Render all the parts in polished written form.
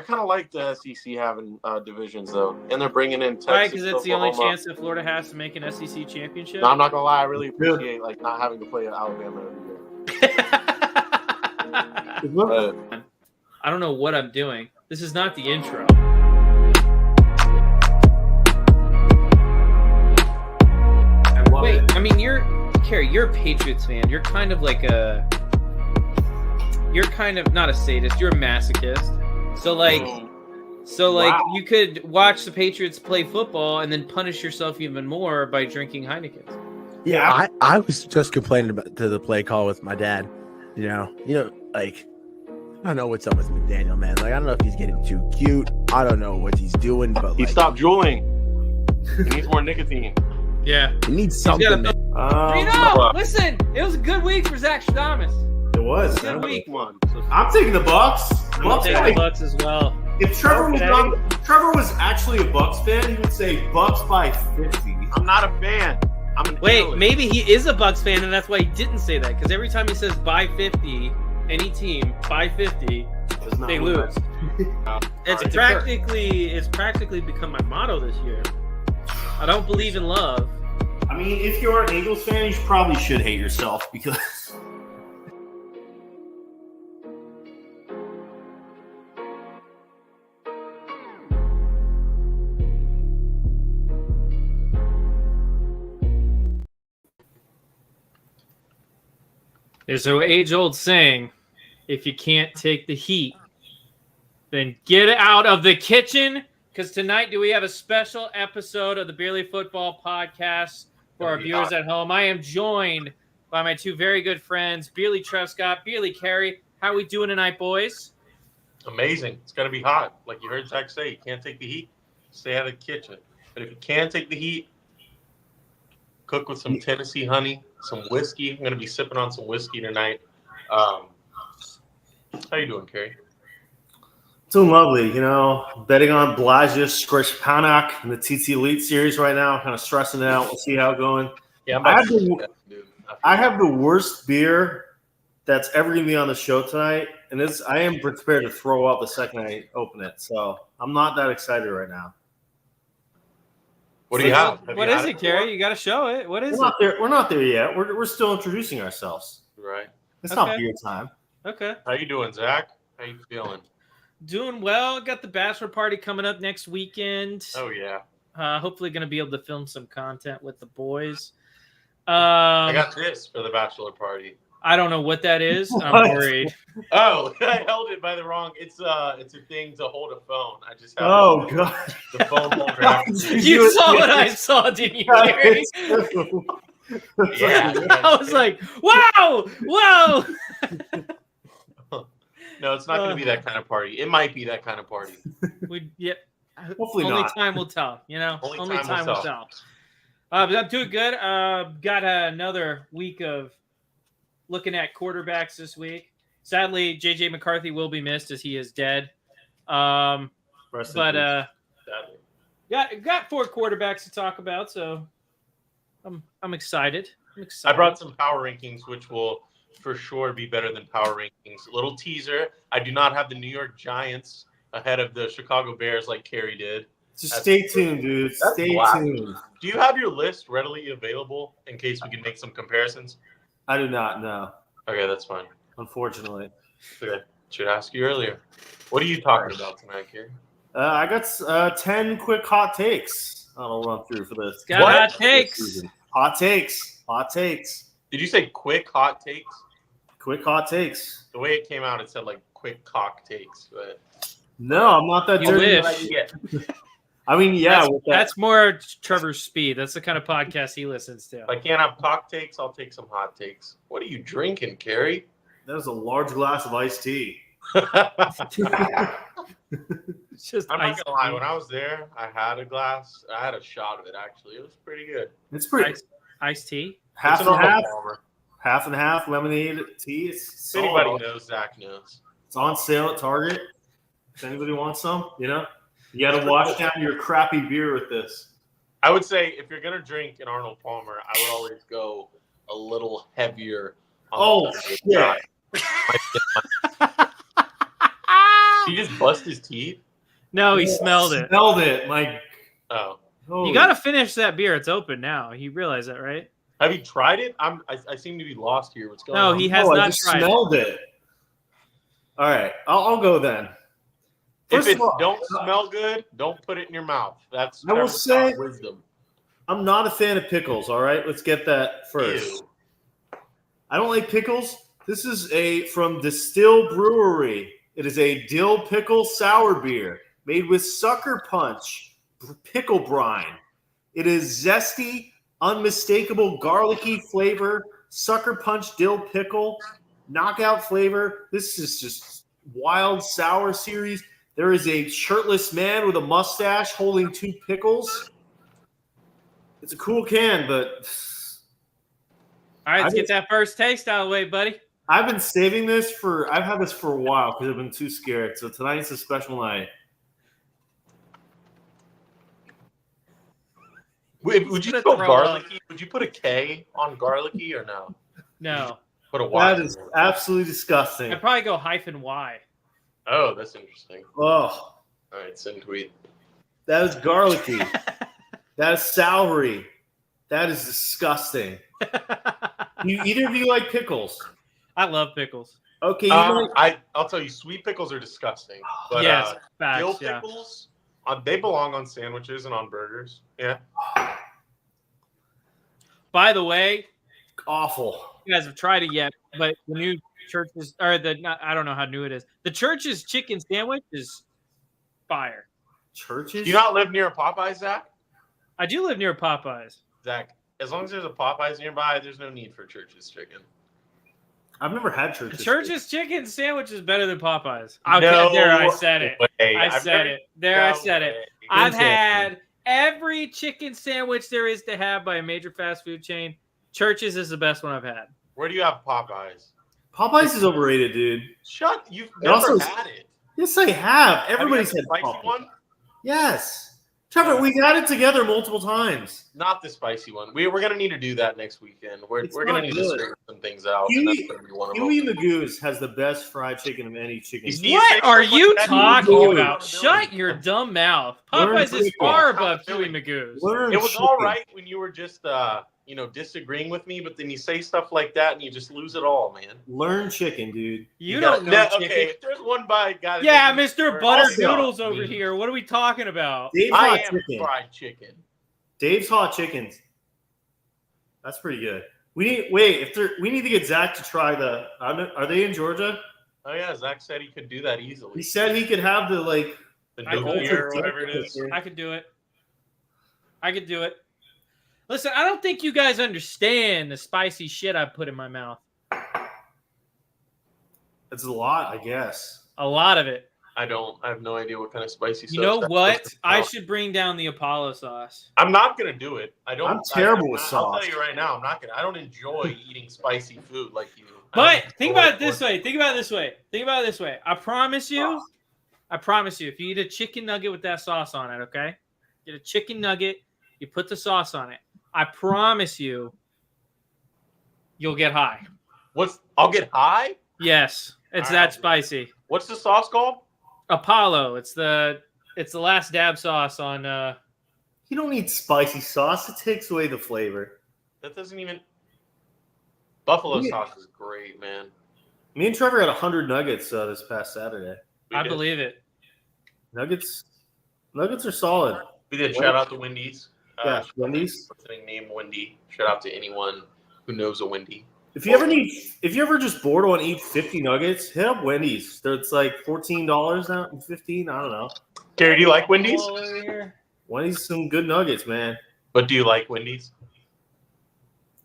I kind of like the SEC having divisions though, and they're bringing in Texas. Right, because it's the only Oklahoma. chance that Florida has to make an SEC championship. No, I'm not gonna lie. I really appreciate like not having to play at Alabama every year. I don't know what I'm doing. This is not the intro. Wait, I mean, you're a Patriots fan. You're kind of like you're kind of not a sadist. You're a masochist. So wow. You could watch the Patriots play football and then punish yourself even more by drinking Heineken. Yeah, I was just complaining to the play call with my dad. You know, like I don't know what's up with McDaniel, man. Like I don't know if he's getting too cute. I don't know what he's doing, but he stopped drooling. He needs more nicotine. Yeah, he needs something. Listen, it was a good week for Zach Stradamus. It was a good week. I'm taking the Bucks. I'm taking the Bucks as well. If Trevor was actually a Bucks fan, he would say Bucks by 50. I'm not a fan. Wait, maybe he is a Bucks fan, and that's why he didn't say that. Because every time he says by 50, any team by 50, they lose. It's practically become my motto this year. I don't believe in love. I mean, if you're an Eagles fan, you probably should hate yourself because. There's an age-old saying, if you can't take the heat, then get out of the kitchen, because tonight we have a special episode of the Barely Football Podcast for our viewers at home. I am joined by my two very good friends, Beerly Trescott, Beerly Carey. How are we doing tonight, boys? Amazing. It's going to be hot. Like you heard Zach say, you can't take the heat, stay out of the kitchen. But if you can take the heat, cook with some Tennessee honey, some whiskey. I'm going to be sipping on some whiskey tonight. How you doing, Carey? Doing lovely. Betting on Blažis Skripnik in the TT Elite Series right now. Kind of stressing it out. We'll see how it's going. Yeah, I have the worst beer that's ever going to be on the show tonight, and I am prepared to throw up the second I open it. So I'm not that excited right now. What do you have? What is it, Carey? You got to show it. What is it? We're not there yet. We're still introducing ourselves. Right. It's not beer time. Okay. How you doing, Zach? How you feeling? Doing well. Got the bachelor party coming up next weekend. Oh, yeah. Hopefully going to be able to film some content with the boys. I got this for the bachelor party. I don't know what that is. I'm worried. Oh, I held it by the wrong. It's a thing to hold a phone. I just have God. The phone holder. You saw what I saw, didn't you, Gary? Yeah. I was like, wow, whoa. No, it's not going to be that kind of party. It might be that kind of party. Hopefully only not. Time will tell. Only time will tell. But I'm doing good. Got another week of looking at quarterbacks this week. Sadly, J.J. McCarthy will be missed as he is dead. Got 4 quarterbacks to talk about, so I'm excited. I brought some power rankings, which will for sure be better than power rankings. A little teaser. I do not have the New York Giants ahead of the Chicago Bears like Carey did. Just stay tuned, dude. Stay tuned. Do you have your list readily available in case we can make some comparisons? I do not know. Okay, that's fine. Unfortunately. Okay. Should ask you earlier. What are you talking about tonight, Carey? I got 10 quick hot takes I'll run through for this. Got hot takes. Hot takes. Hot takes. Did you say quick hot takes? Quick hot takes. The way it came out, it said like quick cock takes, but no, I'm not that dirty. I mean, yeah. That's more Trevor's speed. That's the kind of podcast he listens to. If I can't have cock takes, I'll take some hot takes. What are you drinking, Carey? That was a large glass of iced tea. It's just I'm not gonna lie. When I was there, I had a glass. I had a shot of it. Actually, it was pretty good. It's pretty iced tea. Half and half. Half and half lemonade tea. If anybody knows, Zach knows. It's on sale at Target. If anybody wants some, you got to wash down your crappy beer with this. I would say if you're gonna drink an Arnold Palmer, I would always go a little heavier. Yeah. he just bust his teeth? No, he smelled it. Smelled it. Oh. You got to finish that beer. It's open now. You realize that, right? Have you tried it? I seem to be lost here. What's going No, on? he has I not just tried it. smelled it. All right, I'll go then. If First it of all, don't smell good, don't put it in your mouth. That's I will Trevor's say- wisdom. I'm not a fan of pickles. All right, let's get that first. Ew. I don't like pickles. This is from Distill Brewery. It is a dill pickle sour beer made with sucker punch pickle brine. It is zesty, unmistakable garlicky flavor, sucker punch dill pickle, knockout flavor. This is just wild sour series. There is a shirtless man with a mustache holding 2 pickles. It's a cool can, but All right, let's get that first taste out of the way, buddy. I've been saving this I've had this for a while because I've been too scared. So tonight's a special night. Wait, would you Gonna go throw garlicky? Would you put a K on garlicky or no? No. Put a Y. That is absolutely disgusting. I'd probably go -Y. Oh, that's interesting. Oh, All right, send tweet. that is garlicky. That is soury. That is disgusting. Either of you like pickles? I love pickles. Okay, I'll tell you, sweet pickles are disgusting. But yes, dill facts, yeah. pickles, they belong on sandwiches and on burgers. Yeah. By the way, awful. you guys have tried it yet, but the new Church's, or I don't know how new it is. The Church's chicken sandwich is fire. Churches? Do you not live near a Popeyes, Zach? I do live near Popeyes. Zach, as long as there's a Popeyes nearby, there's no need for Church's chicken. I've never had Churches. Church's chicken sandwich is better than Popeyes. No There, I said it. way. I said it. There, I said it. I've Interesting. had every chicken sandwich there is to have by a major fast food chain. Church's is the best one I've had. Where do you have Popeyes? Popeyes is overrated, dude. You've It also- never had it. Yes, I have. Everybody's Have you had had the spicy Popeyes. one? Yes. Trevor, we've had it together multiple times. Not the spicy one. We're gonna need to do that next weekend. We're gonna not need good. to straighten some things out. Huey- And that's gonna be one of them. Huey Magoo's has the best fried chicken of any chicken. You see- What are you talking Huey about? Magoo. Shut your dumb mouth. Learn Popeyes is chicken. far above Huey Magoo's. Learn It was chicken. all right when you were just disagreeing with me, but then you say stuff like that and you just lose it all, man. Learn chicken, dude. You don't know chicken. Okay, if there's one guy guy. Yeah, Mr. Butter Also, Noodles over here. What are we talking about? Dave's I hot am chicken. fried chicken. Dave's hot chickens. That's pretty good. We need to get Zach to try the. Are they in Georgia? Oh yeah, Zach said he could do that He easily. said he could have the The I no could- beer or whatever it is. I could do it. Listen, I don't think you guys understand the spicy shit I put in my mouth. It's a lot, I guess. A lot of it. I have no idea what kind of spicy You sauce know that what? is. I should bring down the Apollo sauce. I'm not gonna do it. I'm terrible with I'll sauce. tell you right now, I'm not gonna. I don't enjoy eating spicy food like you. But think about it this way. I promise you. If you eat a chicken nugget with that sauce on it, okay? Get a chicken nugget. You put the sauce on it. I promise you, you'll get high. I'll get high? Yes, it's All that right. spicy. What's the sauce called? Apollo. It's the last dab sauce on. You don't need spicy sauce. It takes away the flavor. That doesn't even. Buffalo Yeah. sauce is great, man. Me and Trevor had 100 nuggets this past Saturday. I believe it. Nuggets are solid. We did. Shout out to Wendy's. Yeah, Wendy's. Listening name Wendy. Shout out to anyone who knows a Wendy. If you ever just bored want to eat 50 nuggets, hit up Wendy's. It's like $14 now, 15. I don't know. Gary, do you like Wendy's? All over here. Wendy's some good nuggets, man. But do you like Wendy's?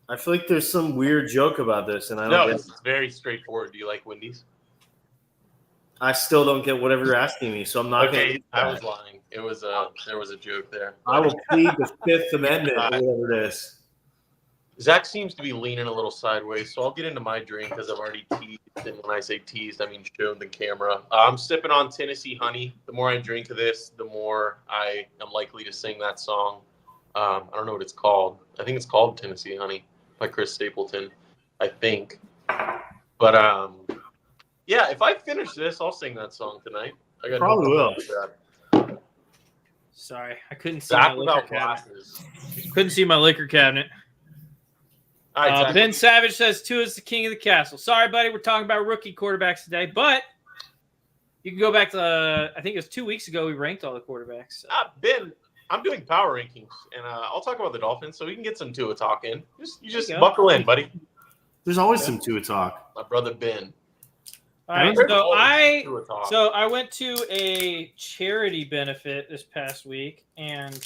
I feel like there's some weird joke about this, and I No, don't. it's very straightforward. Do you like Wendy's? I still don't get whatever you're asking me, so I'm not Okay, I going was lying. There was a joke there. I will plead the Fifth Amendment, or whatever it is. Zach seems to be leaning a little sideways, so I'll get into my drink because I've already teased. And when I say teased, I mean shown the camera. I'm sipping on Tennessee Honey. The more I drink of this, the more I am likely to sing that song. I don't know what it's called. I think it's called Tennessee Honey by Chris Stapleton, I think. But yeah, if I finish this, I'll sing that song tonight. I got Probably no will. problem with that. Sorry, I couldn't see Zach my liquor without cabinet. glasses. Couldn't see my liquor cabinet. All right, Zach. Ben Savage says Tua is the king of the castle. Sorry, buddy, we're talking about rookie quarterbacks today, but you can go back to I think it was 2 weeks ago we ranked all the quarterbacks. So. Ben, I'm doing power rankings, and I'll talk about the Dolphins, so we can get some Tua talk in. You just go. buckle in, buddy. There's always some Tua talk. My brother Ben. All right, There's so always Tua talk. I went to a charity benefit this past week, and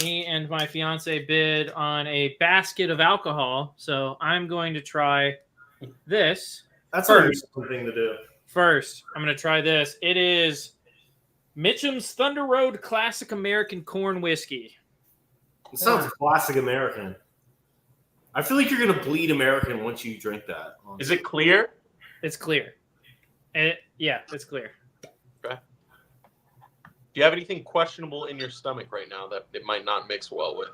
me and my fiance bid on a basket of alcohol. So I'm going to try this. That's First. a thing to do. First, I'm going to try this. It is Mitchum's Thunder Road Classic American Corn Whiskey. It sounds classic American. I feel like you're going to bleed American once you drink that. Is it clear? It's clear. It's clear. Okay. Do you have anything questionable in your stomach right now that it might not mix well with?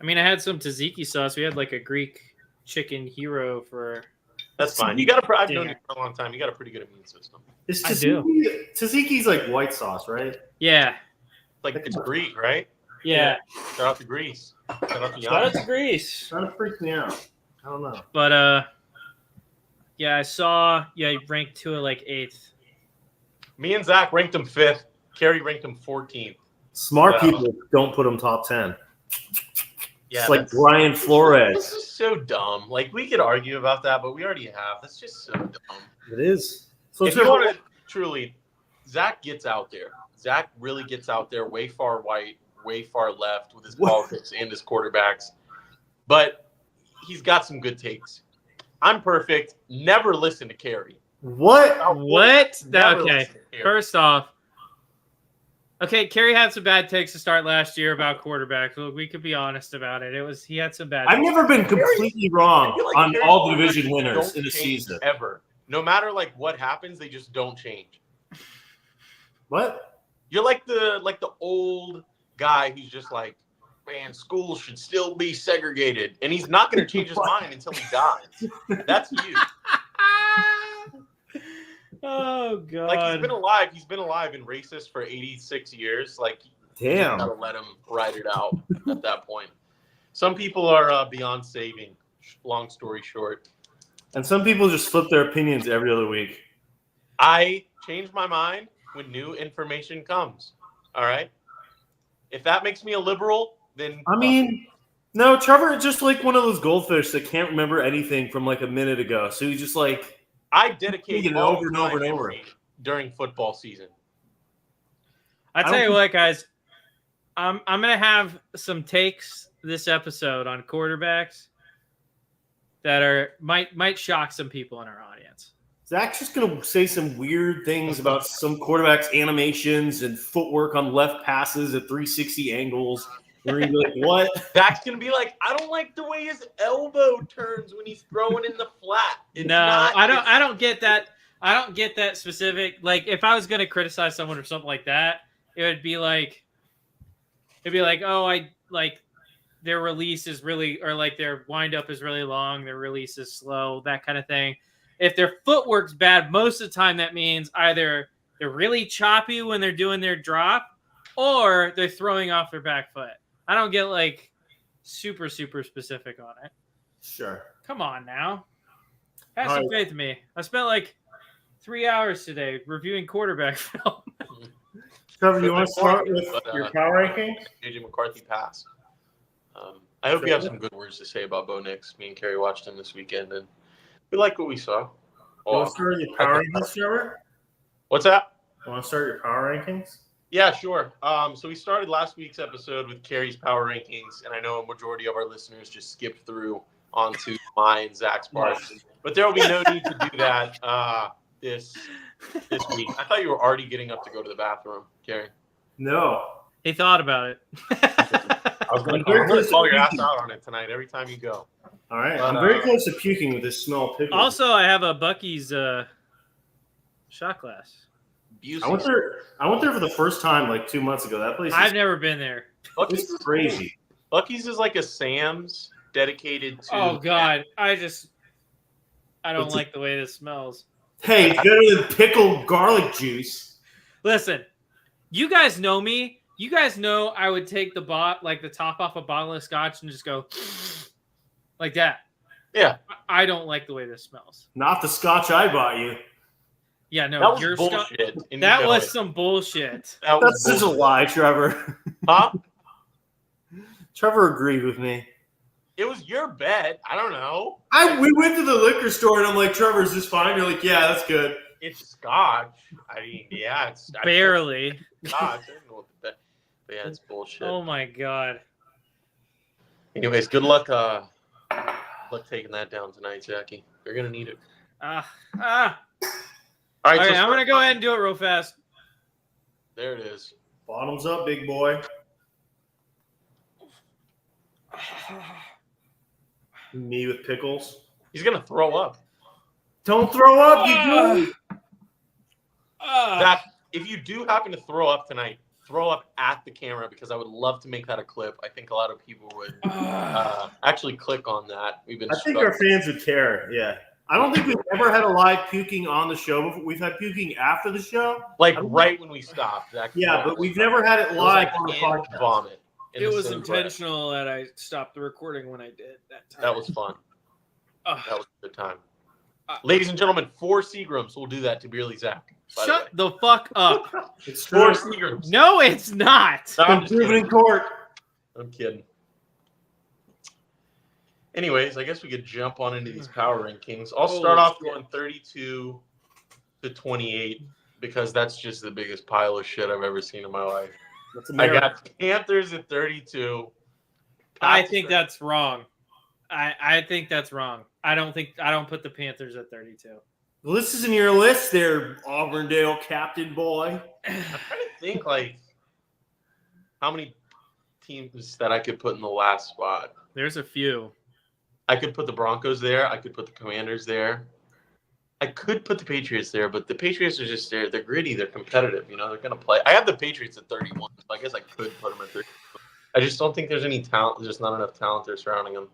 I mean, I had some tzatziki sauce. We had like a Greek chicken hero for. That's fine. You got I've known you for a long time. You got a pretty good immune system. I do. Tzatziki's like white sauce, right? Yeah. Like it's Greek, right? Yeah. Shout out to Greece. Shout out to Shout out Giannis. to Greece. Trying to freak me out. I don't know. But yeah, I saw. Yeah, you ranked Tua like 8th. Me and Zach ranked him 5th. Kerry ranked him 14th. Smart people don't put him top 10. Yeah, it's like Brian Flores. This is so dumb. Like, we could argue about that, but we already have. That's just so dumb. It is. So if you want to truly, Zach gets out there. Zach really gets out there way far right, way far left with his politics and his quarterbacks. But he's got some good takes. I'm perfect. Never listen to Kerry. What? Never Okay. listen to Kerry. First off, okay, Kerry had some bad takes to start last year about quarterbacks. Look, we could be honest about it. He had some bad. I've never been completely wrong on Kerry all division winners don't in a change season. Ever. No matter like what happens, they just don't change. What? You're like the old guy who's just like, man, schools should still be segregated, and he's not going to change his mind until he dies. That's you. Oh God! Like he's been alive and racist for 86 years. Like, damn, you gotta let him ride it out at that point. Some people are beyond saving. Long story short, and some people just flip their opinions every other week. I change my mind when new information comes. All right. If that makes me a liberal, then I mean, no, Trevor is just like one of those goldfish that can't remember anything from like a minute ago. So he's just like, I dedicate it all over and my over and over memory during football season. I tell you what, guys, I'm gonna have some takes this episode on quarterbacks that might shock some people in our audience. Zach's just going to say some weird things about some quarterbacks' animations and footwork on left passes at 360 angles. Where you're like, what? Zach's going to be like, I don't like the way his elbow turns when he's throwing in the flat. I don't get that. I don't get that specific. Like, if I was going to criticize someone or something like that, it'd be like, oh, I like their release is really, or like their windup is really long, their release is slow, that kind of thing. If their footwork's bad, most of the time that means either they're really choppy when they're doing their drop or they're throwing off their back foot. I don't get like super, super specific on it. Sure. Come on now. Have some faith in me. I spent like 3 hours today reviewing quarterback film. Trevor, you want to start with your power rankings? JJ McCarthy pass. I hope you have some good words to say about Bo Nix. Me and Kerry watched him this weekend, and we like what we saw. You want to start your power rankings, Trevor? What's that? You want to start your power rankings? Yeah, sure. So we started last week's episode with Kerry's power rankings, and I know a majority of our listeners just skipped through onto mine, Zach's parts. But there will be no need to do that this week. I thought you were already getting up to go to the bathroom, Kerry. No. He thought about it. I was going to call your ass out on it tonight every time you go. All right. I'm very close to puking with this smell of pickles. Also, I have a Buc-ee's shot glass. I went there for the first time like 2 months ago. That place I've never been there. Buc-ee's is crazy. Buc-ee's is like a Sam's dedicated to. Oh God, I don't like the way this smells. Hey, it's better than pickled garlic juice. Listen, you guys know me. You guys know I would take the top off a bottle of scotch and just go like that. Yeah. I don't like the way this smells. Not the scotch I bought you. Yeah, no, That was your bullshit. and that you know was it. some bullshit. That That's was such a bullshit. lie, Trevor. Huh? Trevor agreed with me. It was your bet. I don't know. We went to the liquor store and I'm like, Trevor, is this fine? You're like, yeah, that's good. It's scotch. I mean, yeah, it's Barely. Scotch. I don't know what the bet. But yeah, it's bullshit. Oh my god. Anyways, good luck. Luck taking that down tonight, Jackie. You're gonna need it. All All right, right, so I'm gonna go ahead and do it real fast. There it is. Bottoms up, big boy. Me with pickles. He's gonna throw up. Don't throw up, you do. That if you do happen to throw up tonight, throw up at the camera because I would love to make that a clip. I think a lot of people would actually click on that. We've been. I think our fans would care. Yeah. I don't think we've ever had a live puking on the show before. We've had puking after the show. like right when we stopped. Yeah, but we've never had it live on the and podcast. vomit. in It the was same breath. intentional that I stopped the recording when I did that time. That was fun. Ugh. That was a good time. Ladies and gentlemen, 4 Seagrams. We'll do that to Beerly Zach. Shut the fuck up. It's 4 true. Seagrams. No, it's not. No, I'm Been just proven kidding. in court. I'm kidding. Anyways, I guess we could jump on into these power rankings. I'll start off going 32 to 28 because that's just the biggest pile of shit I've ever seen in my life. That's I America. got Panthers at 32. I think that's wrong. I think that's wrong. I don't put the Panthers at 32. Well, this isn't your list there, Auburndale captain boy. I'm trying to think like how many teams that I could put in the last spot. There's a few. I could put the Broncos there. I could put the Commanders there. I could put the Patriots there, but the Patriots are just there. They're gritty. They're competitive. You know, they're going to play. I have the Patriots at 31, so I guess I could put them at 30. I just don't think there's any talent. There's just not enough talent there surrounding them.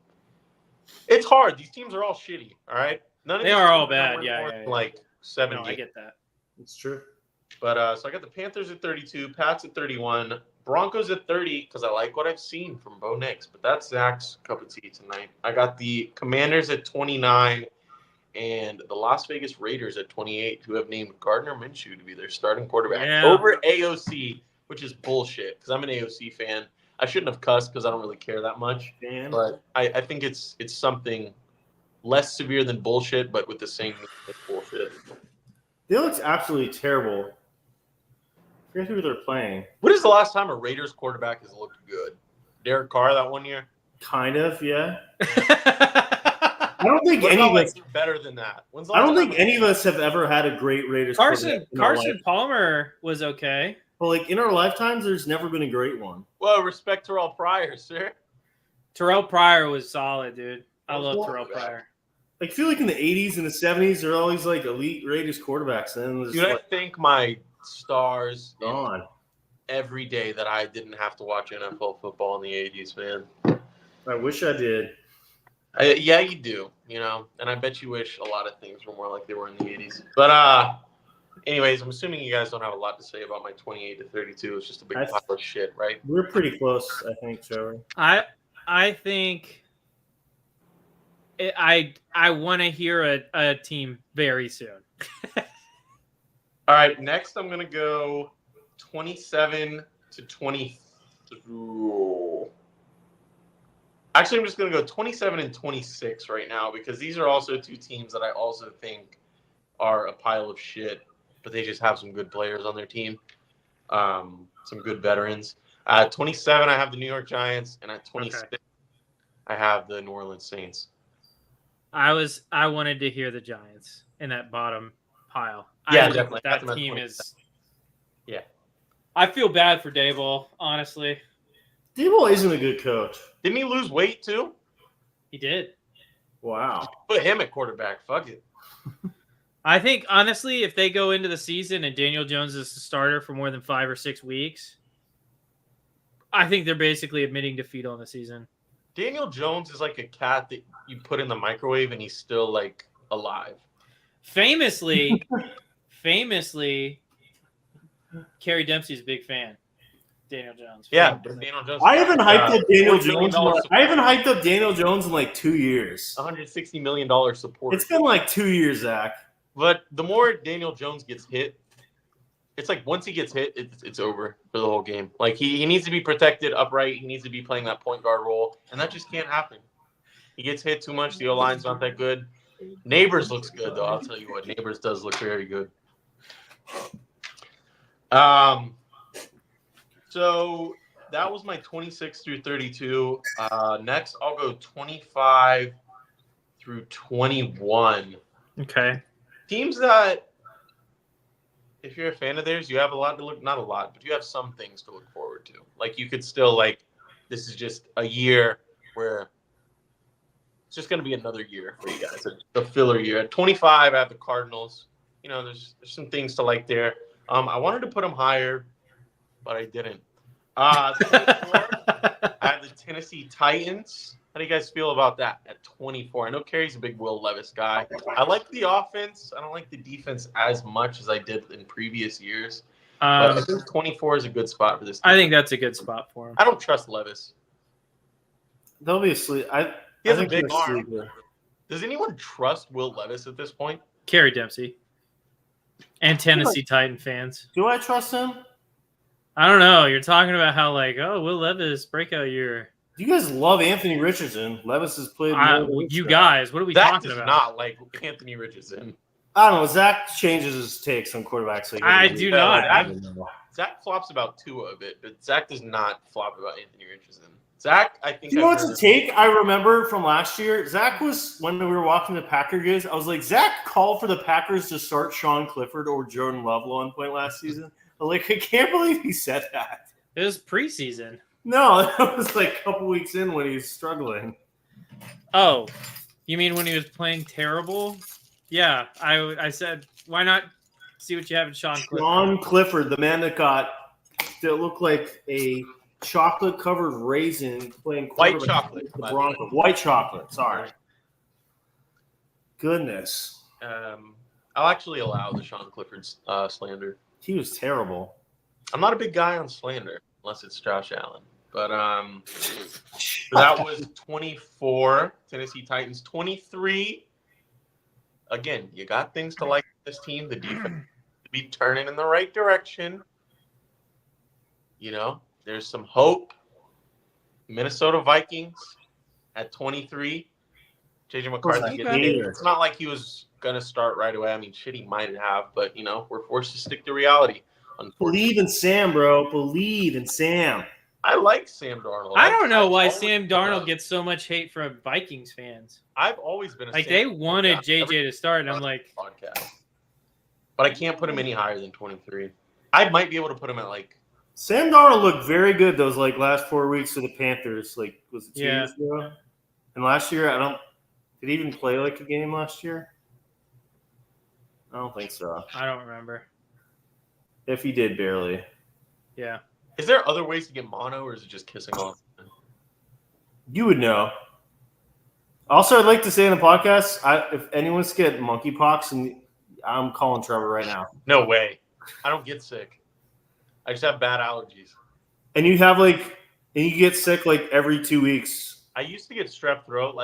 It's hard. These teams are all shitty, all right? None of They these are all teams bad. win Yeah, more yeah, than, yeah. like 7 No, I games. get that. It's true. But so I got the Panthers at 32, Pats at 31, Broncos at 30 because I like what I've seen from Bo Nix. But that's Zach's cup of tea tonight. I got the Commanders at 29 and the Las Vegas Raiders at 28, who have named Gardner Minshew to be their starting quarterback over AOC, which is bullshit because I'm an AOC fan. I shouldn't have cussed because I don't really care that much. But I think it's something less severe than bullshit, but with the same as bullshit. They look absolutely terrible. I forget who they're playing. When is the last time a Raiders quarterback has looked good? Derek Carr that one year? Kind of, yeah. I don't think any of us. Better than that. When's the I don't last think time- any of us have ever had a great Raiders. Carson quarterback in our life. Palmer was okay. But like in our lifetimes, there's never been a great one. Well, respect Terrell Pryor, sir. Terrell Pryor was solid, dude. I love Well, Terrell yeah. Pryor. Like, I feel like in the 80s and the 70s, there are always like elite Raiders quarterbacks. And then there's Dude, I like thank my stars gone. every day that I didn't have to watch NFL football in the 80s, man. I wish I did. Yeah, you do, you know, and I bet you wish a lot of things were more like they were in the 80s. But anyways, I'm assuming you guys don't have a lot to say about my 28 to 32. It's just a big I- pile of shit, right? We're pretty close, I think, Trevor. I think I want to hear a team very soon. All right, next I'm going to go 27 to 23. Actually, I'm just going to go 27 and 26 right now because these are also two teams that I also think are a pile of shit, but they just have some good players on their team, some good veterans. 27, I have the New York Giants, and at 26, I have the New Orleans Saints. I wanted to hear the Giants in that bottom pile. Yeah, I think definitely. that That's team my is. Yeah. I feel bad for Daboll, honestly. Daboll isn't a good coach. Didn't he lose weight too? He did. Wow. Put him at quarterback. Fuck it. I think, honestly, if they go into the season and Daniel Jones is the starter for more than 5 or 6 weeks, I think they're basically admitting defeat on the season. Daniel Jones is like a cat that you put in the microwave and he's still like alive. Famously, Kerry Dempsey's a big fan. Daniel Jones. Yeah, Daniel Jones. I haven't hyped up Daniel $40 million Jones. I haven't hyped up Daniel Jones in like 2 years. $160 million support. It's been like 2 years, Zach. But the more Daniel Jones gets hit, it's like once he gets hit, it's over for the whole game. Like he needs to be protected upright. He needs to be playing that point guard role, and that just can't happen. He gets hit too much. The O-line's not that good. Neighbors looks good, though. I'll tell you what. Neighbors does look very good. So that was my 26 through 32. Next, I'll go 25 through 21. Okay. Teams that, if you're a fan of theirs, you have a lot to look, not a lot, but you have some things to look forward to. Like you could still this is just a year where it's just going to be another year for you guys, a filler year. At 25, I have the Cardinals. There's some things to like there. I wanted to put them higher, but I didn't. 24, I have the Tennessee Titans. How do you guys feel about that at 24? I know Kerry's a big Will Levis guy. I like the offense. I don't like the defense as much as I did in previous years. But I think 24 is a good spot for this team. I think that's a good spot for him. I don't trust Levis. They'll be asleep. He has a big arm. Does anyone trust Will Levis at this point? Kerry Dempsey. And Tennessee Titan fans. Do I trust him? I don't know. You're talking about how Will Levis breakout year. You guys love Anthony Richardson. Levis has played. You guys, what are we talking about? Not like Anthony Richardson. I don't know. Zach changes his takes on quarterbacks. I do not. Zach flops about Tua a bit, but Zach does not flop about Anthony Richardson. Zach, I think. You know what's a take I remember from last year? Zach was, when we were watching the Packers games, I was like, Zach called for the Packers to start Sean Clifford or Jordan Love at one point last season. I can't believe he said that. It was preseason. No, that was like a couple weeks in when he was struggling. Oh, you mean when he was playing terrible? Yeah, I said, why not see what you have in Sean Clifford? Sean Clifford, the man that looked like a chocolate-covered raisin playing white chocolate. The Broncos. White chocolate, sorry. Goodness. I'll actually allow the Sean Clifford slander. He was terrible. I'm not a big guy on slander, unless it's Josh Allen. But that was 24, Tennessee Titans. 23, again, you got things to like this team. The defense to be turning in the right direction. There's some hope. Minnesota Vikings at 23. JJ McCarthy. It's not like he was going to start right away. I mean, shit, he might have, but, we're forced to stick to reality. Believe in Sam, bro. Believe in Sam. I like Sam Darnold. I don't know why Sam Darnold gets so much hate from Vikings fans. I've always been they wanted JJ to start, and I'm like, podcast. But I can't put him any higher than 23. I might be able to put him at Sam Darnold looked very good those last 4 weeks for the Panthers. Was it 2 years ago? And last year, did he even play a game last year? I don't think so. I don't remember. If he did, barely. Yeah. Is there other ways to get mono, or is it just kissing off? You would know. Also, I'd like to say in the podcast, if anyone's get monkeypox, and I'm calling Trevor right now. No way. I don't get sick. I just have bad allergies. And you have and you get sick every 2 weeks. I used to get strep throat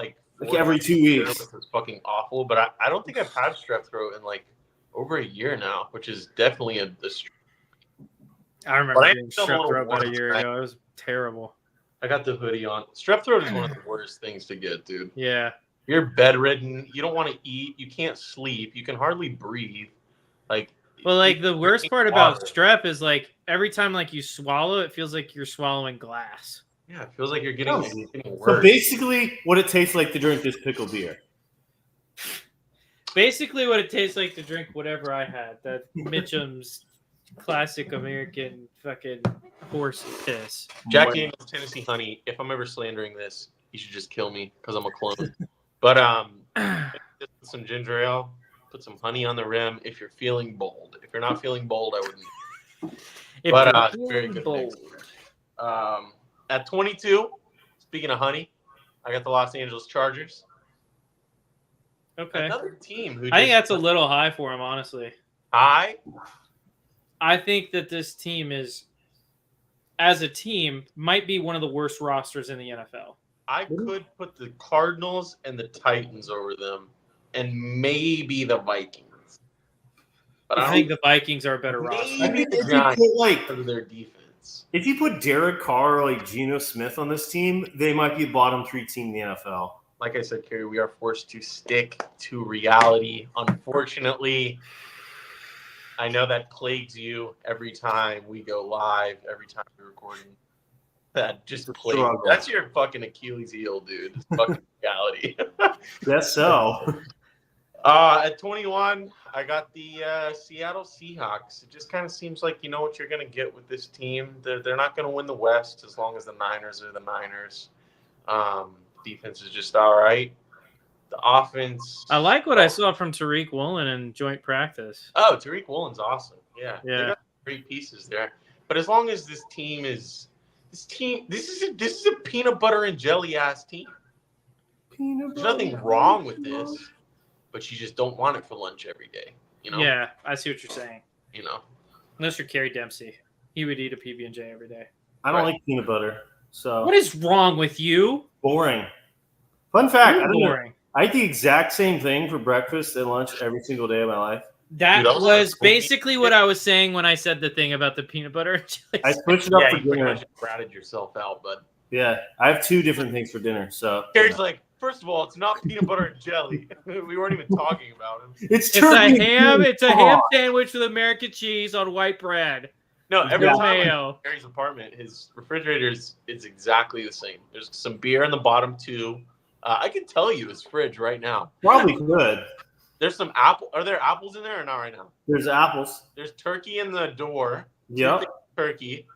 every 2 weeks. It's fucking awful, but I don't think I've had strep throat in over a year now, which is definitely a I remember getting strep throat about a year ago. It was terrible. I got the hoodie on. Strep throat is one of the worst things to get, dude. Yeah. You're bedridden. You don't want to eat. You can't sleep. You can hardly breathe. The worst part about strep is every time you swallow, it feels like you're swallowing glass. Yeah, it feels like you're getting worse. So basically, what it tastes like to drink this pickle beer. Basically, what it tastes like to drink whatever I had. That Mitchum's classic American fucking horse piss. Jack Daniels Tennessee Honey. If I'm ever slandering this, you should just kill me because I'm a clone. But just some ginger ale. Put some honey on the rim if you're feeling bold. If you're not feeling bold, I wouldn't. Very good mix. At 22, speaking of honey, I got the Los Angeles Chargers. Okay. Another team who I think that's a little high for him, honestly. high. I think that this team is, as a team, might be one of the worst rosters in the NFL. I could put the Cardinals and the Titans over them, and maybe the Vikings. But I think the Vikings are a better roster. I maybe think the if you Giants put like because of their defense. if you put Derek Carr or like Geno Smith on this team, they might be a bottom 3 team in the NFL. Like I said, Kerry, we are forced to stick to reality. Unfortunately, I know that plagues you every time we go live, every time we're recording. That just plagues. Struggle. That's your fucking Achilles heel, dude. It's fucking reality. Guess so. At 21, I got the Seattle Seahawks. It just kind of seems like you know what you're going to get with this team. They're not going to win the West as long as the Niners are the Niners. Defense is just all right. The offense. I like what I saw from Tariq Woolen in joint practice. Oh, Tariq Woolen's awesome. Yeah. They Yeah. got great pieces there. But as long as this is a peanut butter and jelly ass team. There's nothing wrong with this, but you just don't want it for lunch every day. You know? Yeah, I see what you're saying. You know. Unless you're Kerry Dempsey. He would eat a PB&J every day. I don't like peanut butter. So What is wrong with you? boring. Fun fact, I You're don't know. boring. I eat the exact same thing for breakfast and lunch every single day of my life. That Dude, I was was like, basically what I was saying when I said the thing about the peanut butter and jelly. I switched it up Yeah, for you pretty dinner. much ratted yourself out, but Yeah, I have 2 different things for dinner. So Kerry's like, first of all, it's not peanut butter and jelly. We weren't even talking about him. it's It's turkey. a ham. It's a Come ham on. sandwich with American cheese on white bread. No, every Yeah. time I go Mayo. to Kerry's apartment, his refrigerator is exactly the same. There's some beer in the bottom too. I can tell you his fridge right now. Probably good. There's some apple. Are there apples in there or not right now? There's apples. There's turkey in the door. Yep, Turkey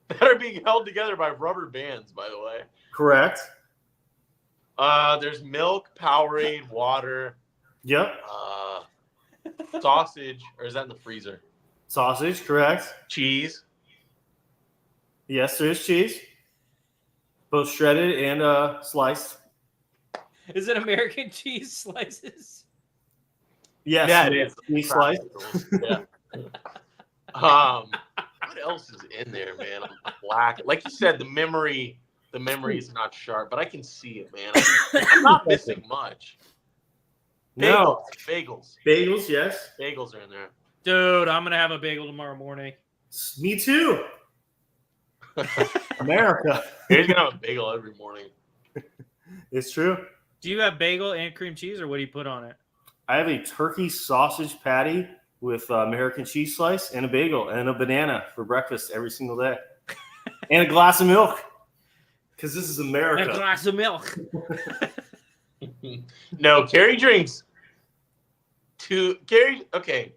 that are being held together by rubber bands, by the way. correct. There's milk, Powerade, water, Yep, sausage, or is that in the freezer? sausage, correct. Cheese. Yes, there's cheese, both shredded and sliced. Is it American cheese slices? Yes, Yeah, it is. cheese sliced. Yeah. What else is in there, man? I'm black. Like you said, the memory is not sharp, but I can see it, man. I'm not missing much. No, Bagels. bagels. Yes, Bagels are in there. Dude, I'm going to have a bagel tomorrow morning. me too. America. He's gonna have a bagel every morning. It's true. Do you have bagel and cream cheese, or what do you put on it? I have a turkey sausage patty with American cheese slice and a bagel and a banana for breakfast every single day, and a glass of milk. Because this is A America. glass of milk. No, Kerry drinks okay.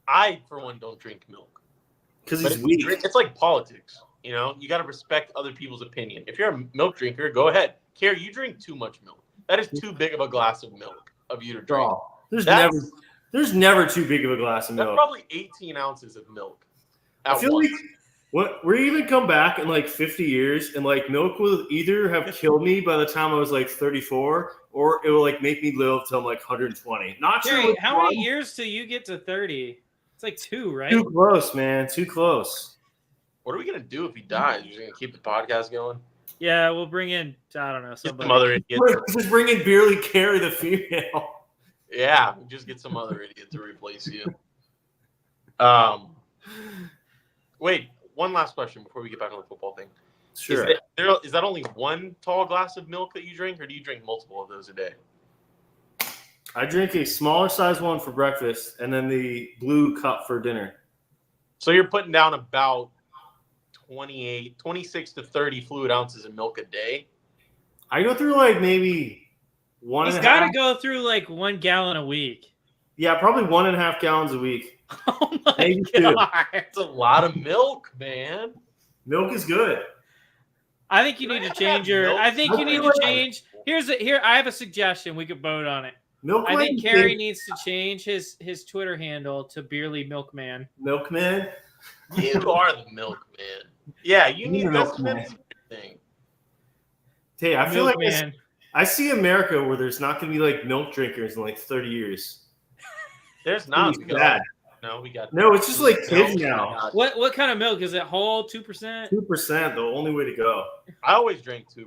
I, for one, don't drink milk. Because But he's if you weak. drink, it's like politics. You know, you got to respect other people's opinion. If you're a milk drinker, go ahead. Kerry, you drink too much milk. That is too big of a glass of milk of you to drink. Oh, there's That's- never too big of a glass of That's milk. probably 18 ounces of milk. I at feel once. like we're even come back in like 50 years and like milk will either have killed me by the time I was like 34 or it will like make me live till I'm like 120. Not sure. Jerry, which how one. many years till you get to 30? It's like 2, right? Too close, man. Too close. What are we going to do if he dies? You're going to keep the podcast going? Yeah, we'll bring in, I don't know, Get somebody. some other idiot. Just bring in Barely Carry the female. Yeah, just get some other idiot to replace you. Wait, one last question before we get back on the football thing. Sure. Is that only one tall glass of milk that you drink, or do you drink multiple of those a day? I drink a smaller size one for breakfast and then the blue cup for dinner. So you're putting down about 26 to 30 fluid ounces of milk a day. I go through like maybe one He's and a got to half. go through like 1 gallon a week. Yeah, probably 1.5 gallons a week. Oh my Maybe 2. god! That's a lot of milk, man. Milk is good. I think you need to change your. Milk? I think you I need feel to like- change. Here, I have a suggestion. We could vote on it. Milk. I might think be Kerry big. needs to change his Twitter handle to Beerly Milkman. Milkman. You are the milkman. Yeah, you need You're this the milkman. thing. Hey, I feel like Milkman. I see America where there's not going to be like milk drinkers in like 30 years. There's not. It's bad. We got. No, it's just like kids milk. now. What kind of milk is it? Whole 2%? 2%, the only way to go. I always drank 2%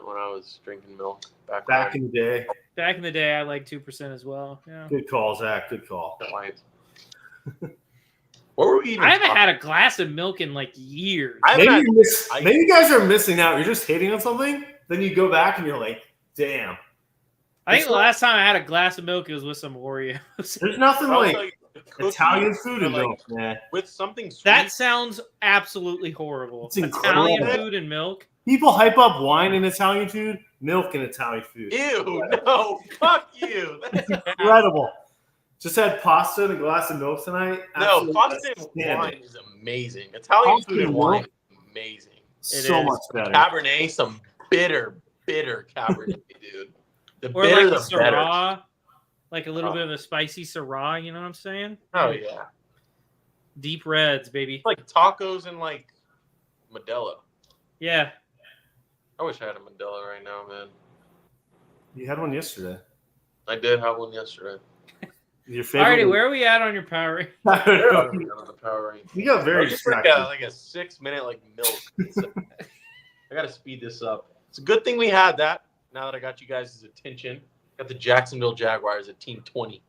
when I was drinking milk Back in the day. Back in the day, I like 2% as well. Yeah. Good call, Zach. Good call. What were we eating? I haven't had a glass of milk in like years. Maybe you guys are missing out. You're just hating on something. Then you go back and you're like, damn. I think the last time I had a glass of milk, it was with some Oreos. There's nothing like cookie Italian food and like, milk, man. with something sweet. That sounds absolutely horrible. It's incredible. Italian food and milk. People hype up wine and Italian food, milk and Italian food. Ew, no, fuck you. That's Incredible. Just had pasta and a glass of milk tonight. No, pasta and wine is amazing. Italian food and wine is amazing. So much better. Cabernet, some bitter Cabernet, dude. The Or bitter, like a the better. Syrah. Like a little bit of a spicy Syrah, you know what I'm saying? Oh, yeah. Deep reds, baby. Like tacos and like Modelo. Yeah. I wish I had a Modelo right now, man. You had one yesterday. I did have one yesterday. Your favorite? Alrighty, where are we at on your power rank? I don't know the power rank. You got very just like distracted. a 6-minute like milk. I gotta speed this up. It's a good thing we had that. Now that I got you guys' attention, got the Jacksonville Jaguars at team 20.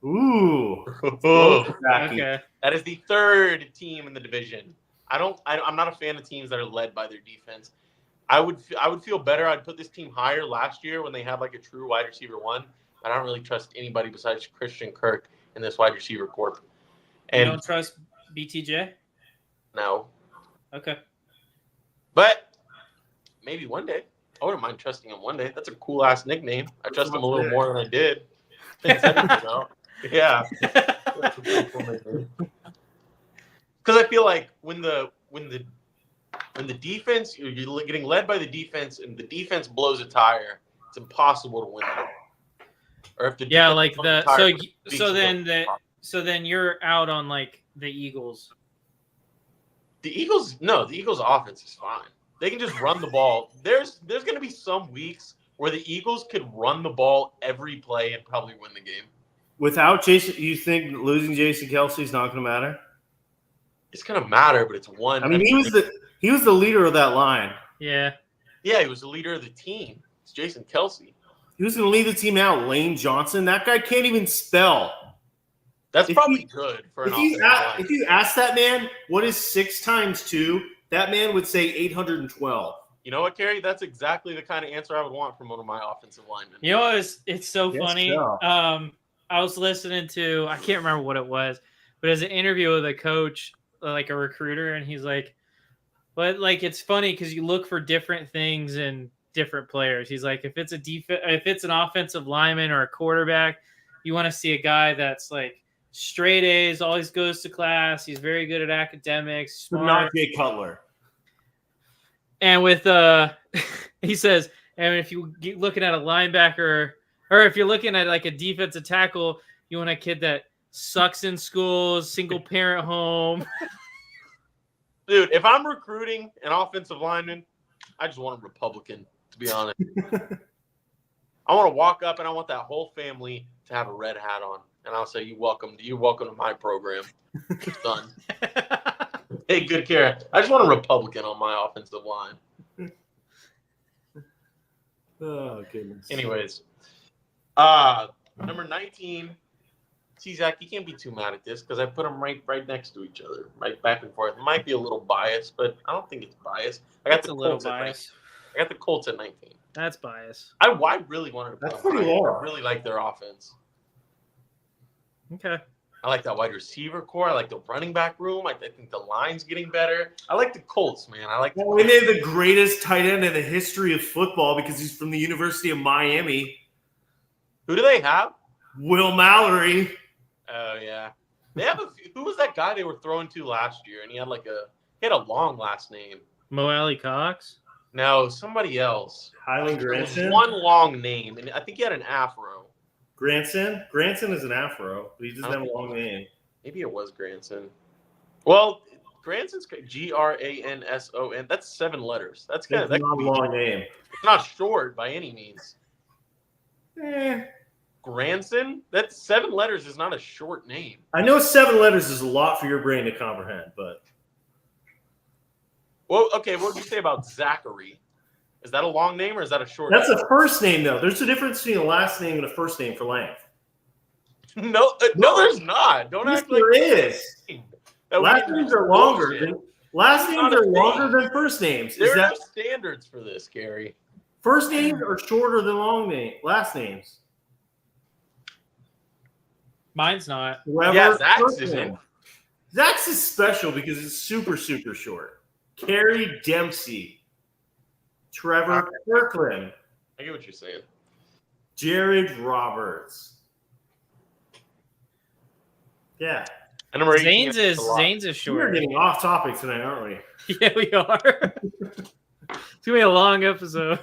Ooh. Okay. That is the 3rd team in the division. I'm not a fan of teams that are led by their defense. I would feel better. I'd put this team higher last year when they had like a true wide receiver one. I don't really trust anybody besides Christian Kirk in this wide receiver corp. And You don't trust BTJ? no, Okay. but maybe one day. I wouldn't mind trusting him one day. That's a cool ass nickname. I trust him a little more than I did. Yeah. Because I feel like when the defense, you're getting led by the defense, and the defense blows a tire, it's impossible to win. Or if the like defense the blows a tire, so then you're out on like the Eagles. the Eagles offense is fine. They can just run the ball. There's going to be some weeks where the Eagles could run the ball every play and probably win the game. Without Jason, you think losing Jason Kelsey is not going to matter? It's going to matter, but it's one. I mean, he was the leader of that line. Yeah. Yeah, he was the leader of the team. It's Jason Kelsey. He was going to lead the team out. Lane Johnson, that guy can't even spell. That's probably good for an offensive line. If you ask that man, what is 6 times 2, that man would say 812. You know what, Kerry? That's exactly the kind of answer I would want from one of my offensive linemen. You know, it's so Yes, funny. so. I was listening to, I can't remember what it was, but it was an interview with a coach, like a recruiter, and he's like, but like it's funny because you look for different things in different players. He's like, if it's an offensive lineman or a quarterback, you want to see a guy that's like straight A's, always goes to class. He's very good at academics. Smart. Not Jay Cutler. And with he says, and if you're looking at a linebacker, or if you're looking at like a defensive tackle, you want a kid that sucks in schools, single parent home. Dude, if I'm recruiting an offensive lineman, I just want a Republican, to be honest. I want to walk up and I want that whole family to have a red hat on. And I'll say, you're welcome to my program. Son. Take good care. I just want a Republican on my offensive line. Oh, goodness. Anyways, number 19. See, Zach, you can't be too mad at this because I put them right next to each other, right back and forth. It might be a little biased, but I don't think it's biased. I got the Colts at 19. I got the Colts at 19. That's bias. I really wanted to put That's them pretty higher. low. I really like their offense. Okay. I like that wide receiver core. I like the running back room. I think the line's getting better. I like the Colts, man. I like. Well, we named the greatest tight end in the history of football because he's from the University of Miami. Who do they have? Will Mallory. Oh yeah, they have who was that guy they were throwing to last year? And he had a long last name. Mo Alley Cox. No, somebody else. Highland There was Granson. one long name, and I think he had an afro. Granson. Granson is an afro, but he doesn't have a long name. Maybe it was Granson. Well, Granson's Granson. That's 7 letters. That's That's that not a long name. Not short by any means. Granson? That's 7 letters is not a short name. I know 7 letters is a lot for your brain to comprehend, but. Well, okay, what would you say about Zachary? Is that a long name or is that a short That's name? a first name, though. There's a difference between a last name and a first name for length. No, there's not. Don't Yes, act like there is. Last names are longer than first names. There are standards for this, Gary. First names are shorter than last names. Mine's not. Yeah, Zach's isn't. Zach's is special because it's super, super short. Carrie Dempsey. Trevor Kirkland. I get what you're saying. Jared Roberts. Yeah. Zane's is short. We're getting off topic tonight, aren't we? Yeah, we are. It's gonna be a long episode.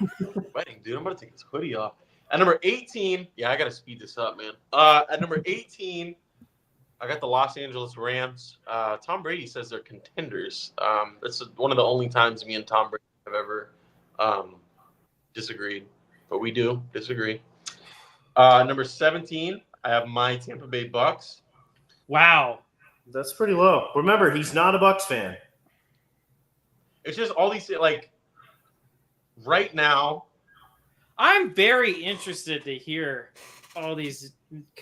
Wedding, dude. I'm gonna take this hoodie off. At number 18, yeah, I gotta speed this up, man. At number 18, I got the Los Angeles Rams. Tom Brady says they're contenders. That's one of the only times me and Tom Brady have ever disagreed, but we do disagree. Number 17, I have my Tampa Bay Bucks. Wow, that's pretty low. Remember, he's not a Bucks fan. It's just all these right now. I'm very interested to hear all these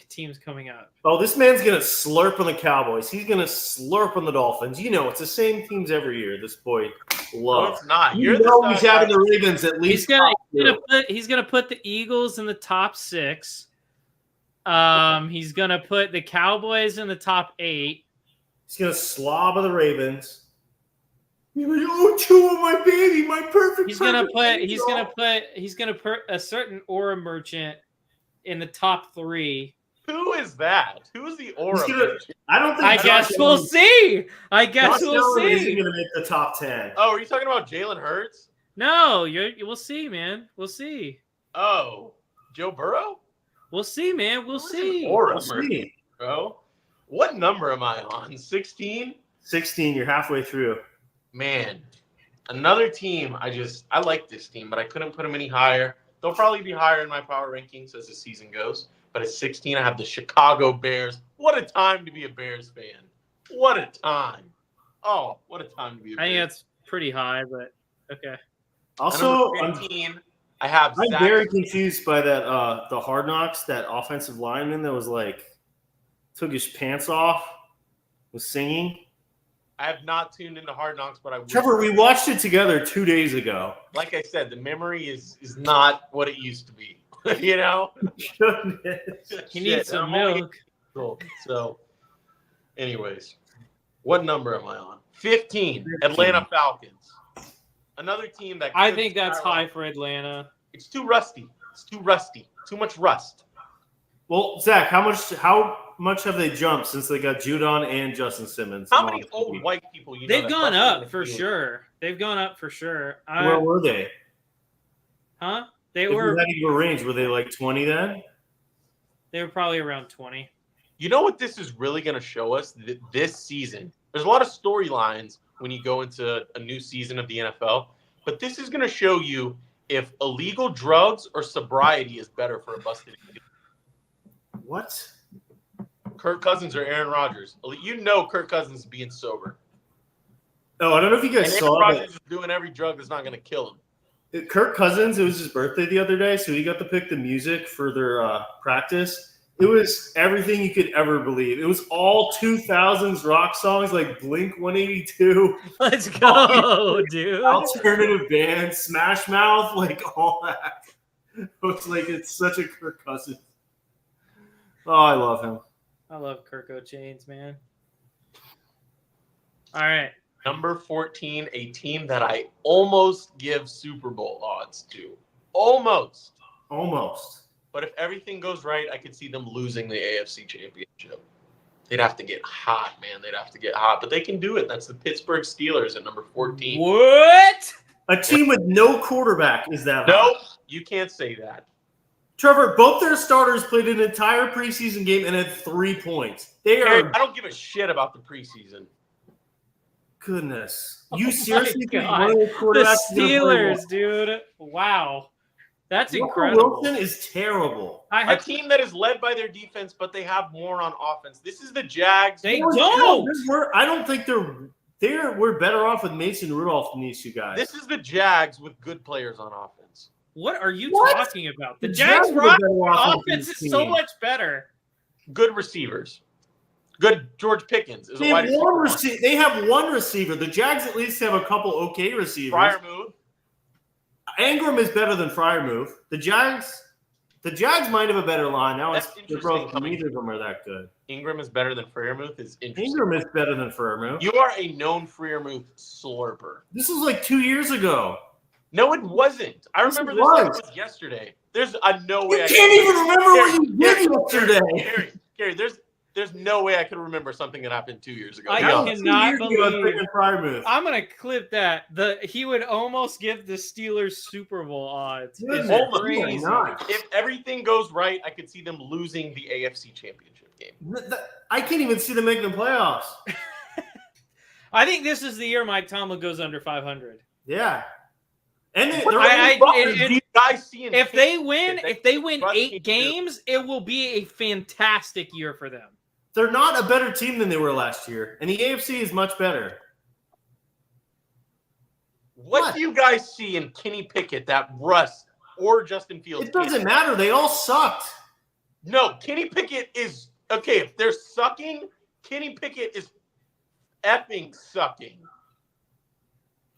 teams coming up. Oh, this man's gonna slurp on the Cowboys. He's gonna slurp on the Dolphins. You know, it's the same teams every year. This boy loves. No, it's not. He's having the Ravens at least. He's gonna put the Eagles in the top 6. He's gonna put the Cowboys in the top 8. He's gonna slob of the Ravens. He's like, oh, Tua, my baby, my perfect. He's gonna put a certain aura merchant in the top 3. Who is that? Who's the aura merchant? I guess we'll see. He's gonna make the top 10. Oh, are you talking about Jalen Hurts? No, we'll see, man. We'll see. Oh, Joe Burrow? We'll see, man. We'll see. Aura merchant, bro. What number am I on? 16? 16. You're halfway through. Man, another team. I like this team, but I couldn't put them any higher. They'll probably be higher in my power rankings as the season goes. But at 16, I have the Chicago Bears. What a time to be a Bears fan. What a time. Oh, what a time to be a Bears. I think that's pretty high, but okay. Also, 15, I'm very confused by that the Hard Knocks, that offensive lineman that was took his pants off, was singing. I have not tuned into Hard Knocks, but I will. Trevor, we watched it together 2 days ago. Like I said, the memory is not what it used to be. You know? He needs some milk. So, anyways, what number am I on? 15, Atlanta Falcons. Another team that I think that's high for Atlanta. It's too rusty. Too much rust. Well, Zach, how much have they jumped since they got Judon and Justin Simmons? How many old white people you know? They've gone up for sure. Where were they? Huh? They were having a range. Were they 20 then? They were probably around 20. You know what this is really going to show us this season? There's a lot of storylines when you go into a new season of the NFL, but this is going to show you if illegal drugs or sobriety is better for a busted kid. What? Kirk Cousins or Aaron Rodgers? You know Kirk Cousins is being sober. Oh, I don't know if you guys saw Aaron Rodgers is doing every drug that's not going to kill him. Kirk Cousins, it was his birthday the other day, so he got to pick the music for their practice. It was everything you could ever believe. It was all 2000s rock songs like Blink-182. Let's go, dude. Alternative band, Smash Mouth, all that. It's such a Kirk Cousins. Oh, I love him. I love Kirk O'Chains, man. All right. Number 14, a team that I almost give Super Bowl odds to. Almost. But if everything goes right, I could see them losing the AFC Championship. They'd have to get hot, man. But they can do it. That's the Pittsburgh Steelers at number 14. What? A team with no quarterback is that? Nope. You can't say that. Trevor, both their starters played an entire preseason game and had 3 points. I don't give a shit about the preseason. goodness. Oh You my seriously think God. one of the The quarterbacks is gonna play well? Steelers, dude. Wow. That's Russell incredible. Wilson is terrible. A team that is led by their defense, but they have more on offense. This is the Jags. They No, don't. I don't think we're better off with Mason Rudolph than these two guys. This is the Jags with good players on offense. What are you What? talking about? The The Jags' Jags are better offense offensive is so team. much better. Good receivers. Good George Pickens is They a wide have, receiver. they have one receiver. The Jags at least have a couple okay receivers. Freiermuth. Ingram is better than Freiermuth. The Jags might have a better line. Now That's interesting coming. neither of them are that good. Ingram is better than Freiermuth is interesting. Ingram is better than Freiermuth. You are a known Freiermuth slurper. This was like 2 years ago. No, it wasn't. I Yes, remember it this was. like it was yesterday. There's no way You I can't even remember what you did yesterday. Gary, there's no way I could remember something that happened 2 years ago. I No. cannot believe. Freiermuth. I'm gonna clip that. He would almost give the Steelers Super Bowl odds. It's Goodness, crazy. not. If everything goes right, I could see them losing the AFC Championship game. I can't even see them making the playoffs. I think this is the year Mike Tomlin goes under 500. Yeah. And they're Do you guys see in If they win, that if they win Russ 8 can do? games, it will be a fantastic year for them. they're not a better team than they were last year. And the AFC is much better. What do you guys see in Kenny Pickett that Russ or Justin Fields? It doesn't matter. They all sucked. No, Kenny Pickett is okay. If they're sucking, Kenny Pickett is effing sucking.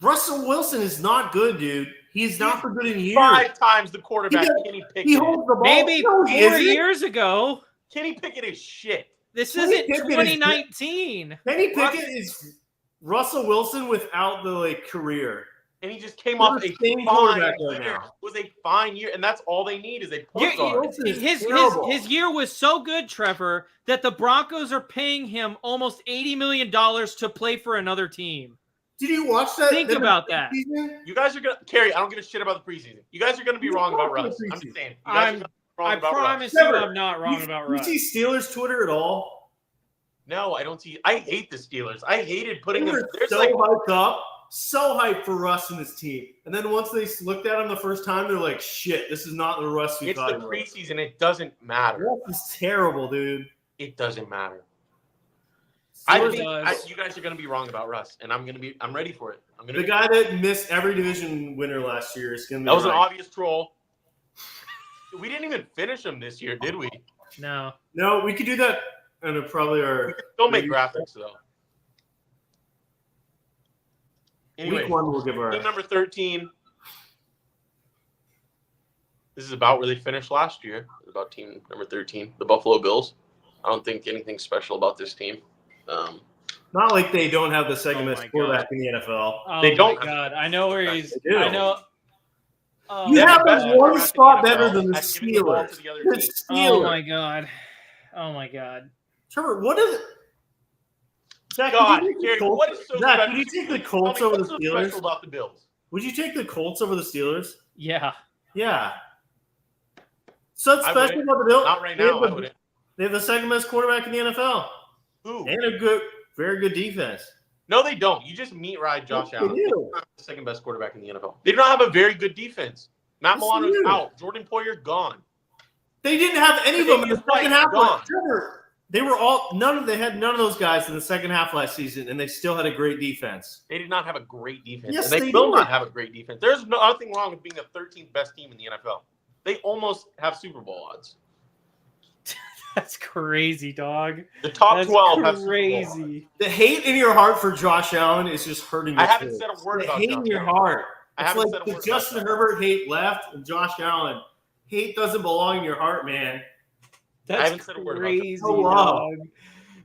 Russell Wilson is not good, dude. He's not for good in years. 5 times the quarterback, He Kenny He Pickett. holds the ball. Maybe No, 4 he isn't. years ago. Kenny Pickett is shit. This Kenny isn't Pickett is- 2019. Kenny Pickett is Russell Wilson without the career. And he just came They're off the a same fine quarterback right year. now. It was a fine year, and that's all they need is a point Yeah, guard. Wilson is His terrible. year was so good, Trevor, that the Broncos are paying him almost $80 million to play for another team. Did you watch that? Think about that. Season? You guys are gonna Carrie. I don't give a shit about the preseason. You guys are gonna be wrong about Russ. I'm just saying. You guys are gonna be wrong I about promise Russ. you Trevor, I'm not wrong about Russ. You see Steelers Twitter at all? No, I don't see. I hate the Steelers. I hated putting They them. were There's so like hyped up, so hyped for Russ and his team. And then once they looked at him the first time, they're like, shit, this is not the Russ we it's thought the it was. preseason. It doesn't matter. Russ is terrible, dude. It doesn't matter. Steelers- You guys are gonna be wrong about Russ, and I'm ready for it. I'm gonna. the guy that missed every division winner last year is going to be That was an right. obvious troll. We didn't even finish him this year, did we? No. No, we could do that, and it probably We are. could still make graphics though. Anyway, Week 1 we'll give our. team number 13. This is about where they finished last year. It's about team number 13, the Buffalo Bills. I don't think anything special about this team. Not like they don't have the second Oh best my quarterback in the NFL. Oh They don't my God. I know where he's. They do. I know. Oh, You They have the them best one quarterback in spot the better NFL than the at giving the ball Steelers. to the other The team. Steelers. oh my God. Oh my God. Trevor, what is it? Zach, God, would you take the Gary, Colts- what is so Zach, special? would you take the Tell Colts me, over the what's so Steelers? special about the Bills? Would you take the Colts over the Steelers? Yeah. Yeah. So it's I special wouldn't. about the Bills. Not right They have now. I the- wouldn't. They have the second best quarterback in the NFL Who? and a good, very good defense. No, they don't. You just meat ride Josh Yes, Allen. they do. He's not the second best quarterback in the NFL. They do not have a very good defense. Matt Yes, Milano's they do. out. Jordan Poyer gone. They didn't have any of them in the Right, second half. gone. Trevor, they had none of those guys in the second half last season, and they still had a great defense. They did not have a great defense. Yes, and they will did. not have a great defense. There's nothing wrong with being the 13th best team in the NFL. They almost have Super Bowl odds. That's crazy, dog. The top That's 12 have Super Bowl odds. crazy. The hate in your heart for Josh Allen is just hurting your I haven't kids. said a word The about hate Josh in your Allen. heart. I It's haven't like said a the word about Justin that. Herbert hate left and Josh Allen. Hate doesn't belong in your heart, man. That's haven't said a word about that. crazy, Oh, wow. dog.